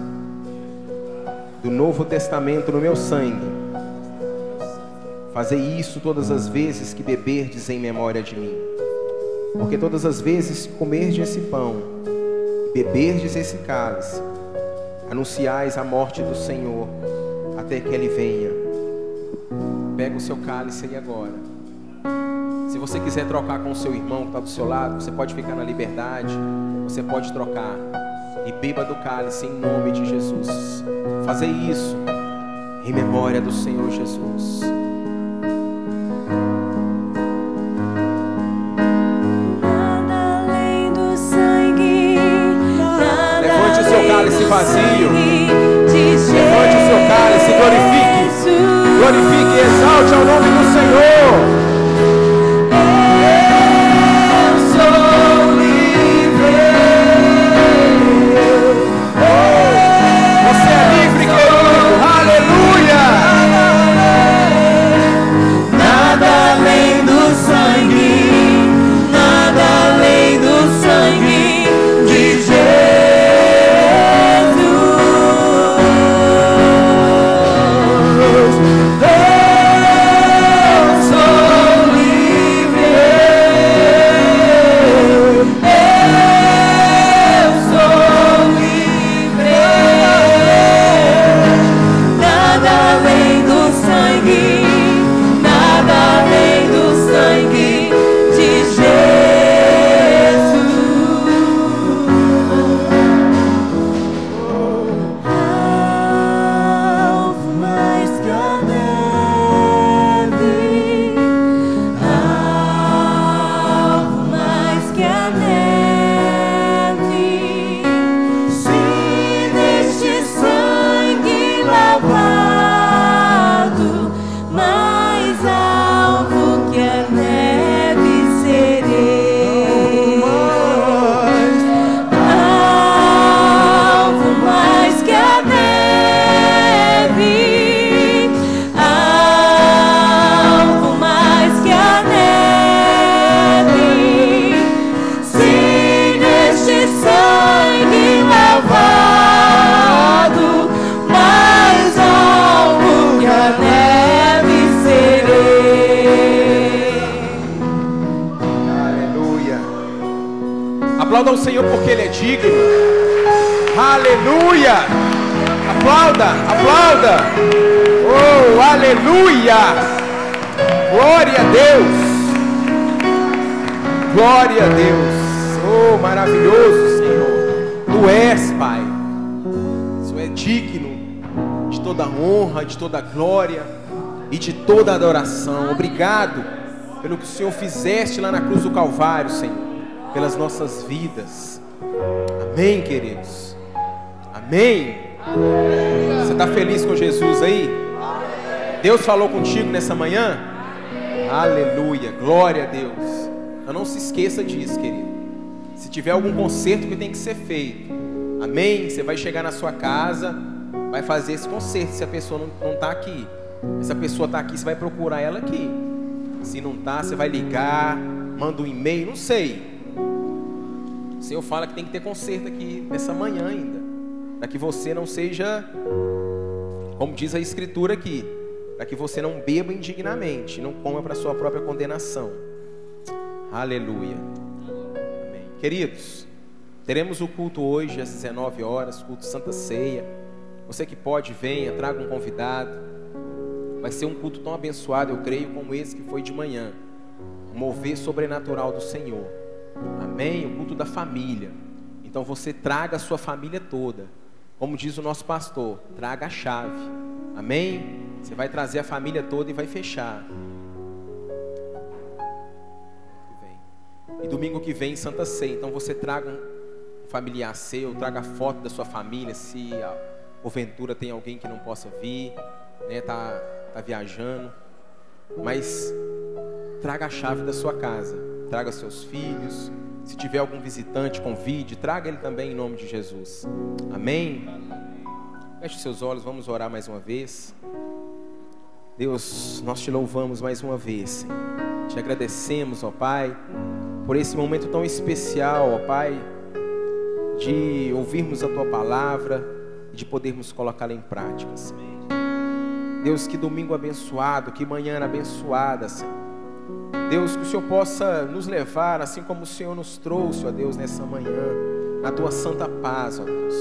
do Novo Testamento no meu sangue. Fazei isso todas as vezes que beberdes em memória de mim. Porque todas as vezes que comerdes esse pão e beberdes esse cálice, anunciais a morte do Senhor até que Ele venha. Pega o seu cálice aí agora. Se você quiser trocar com o seu irmão que está do seu lado, você pode ficar na liberdade, você pode trocar. E beba do cálice em nome de Jesus. Fazei isso em memória do Senhor Jesus. Nada além do sangue, nada Levante o seu cálice vazio. Levante o seu cálice, glorifique e exalte ao nome do Senhor. Eu sou livre. Você é livre, querido. Aleluia. Nada além do sangue, nada além do sangue de Jesus. Aplauda o Senhor porque Ele é digno. Aleluia. Aplauda, aplauda. Oh, aleluia. Glória a Deus. Glória a Deus. Oh, maravilhoso Senhor. Tu és, Pai. Isso é digno de toda honra, de toda glória e de toda adoração. Obrigado pelo que o Senhor fizeste lá na cruz do Calvário, Senhor, pelas nossas vidas. Amém, queridos. Amém. Você está feliz com Jesus aí? Deus falou contigo nessa manhã? Aleluia, glória a Deus. Então não se esqueça disso, querido. Se tiver algum conserto que tem que ser feito, amém? Você vai chegar na sua casa, vai fazer esse conserto. Se a pessoa não está aqui, se a pessoa está aqui, você vai procurar ela aqui. Se não está, você vai ligar, manda um e-mail, não sei. O Senhor fala que tem que ter conserto aqui nessa manhã ainda, para que você não seja, como diz a Escritura aqui, para que você não beba indignamente, não coma para a sua própria condenação. Aleluia. Amém. Queridos, teremos o culto hoje às 19 horas, culto Santa Ceia. Você que pode, venha, traga um convidado. Vai ser um culto tão abençoado, eu creio, como esse que foi de manhã. Um mover sobrenatural do Senhor. Amém? O culto da família. Então você traga a sua família toda. Como diz o nosso pastor, traga a chave. Amém? Você vai trazer a família toda e vai fechar. E domingo que vem, Santa Ceia. Então você traga um familiar seu, traga a foto da sua família, se porventura tem alguém que não possa vir, né, tá viajando. Mas traga a chave da sua casa, traga seus filhos. Se tiver algum visitante, convide, traga ele também em nome de Jesus. Amém? Feche os seus olhos, vamos orar mais uma vez. Deus, nós te louvamos mais uma vez, Senhor. Te agradecemos, ó Pai, por esse momento tão especial, ó Pai, de ouvirmos a Tua palavra e de podermos colocá-la em prática, Senhor. Deus, que domingo abençoado, que manhã abençoada, Senhor. Deus, que o Senhor possa nos levar, assim como o Senhor nos trouxe, ó Deus, nessa manhã, na Tua santa paz, ó Deus.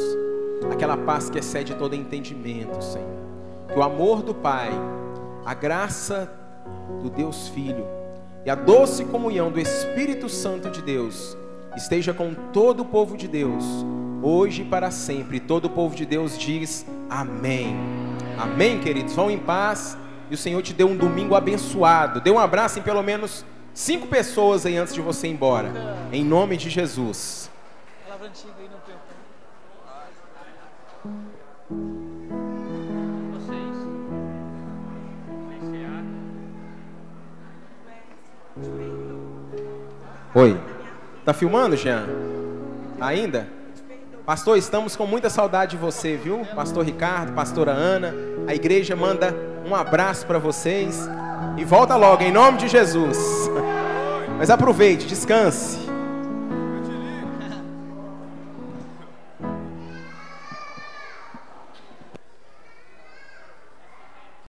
Aquela paz que excede todo entendimento, Senhor. Que o amor do Pai, a graça do Deus Filho e a doce comunhão do Espírito Santo de Deus esteja com todo o povo de Deus, hoje e para sempre. Todo o povo de Deus diz amém. Amém, queridos? Vão em paz e o Senhor te deu um domingo abençoado. Dê um abraço em pelo menos 5 pessoas aí antes de você ir embora, em nome de Jesus. Palavra antiga aí no tempo. Oi, tá filmando, Jean? Ainda? Pastor, estamos com muita saudade de você, viu? Pastor Ricardo, pastora Ana, a igreja manda um abraço para vocês e volta logo, em nome de Jesus. Mas aproveite, descanse.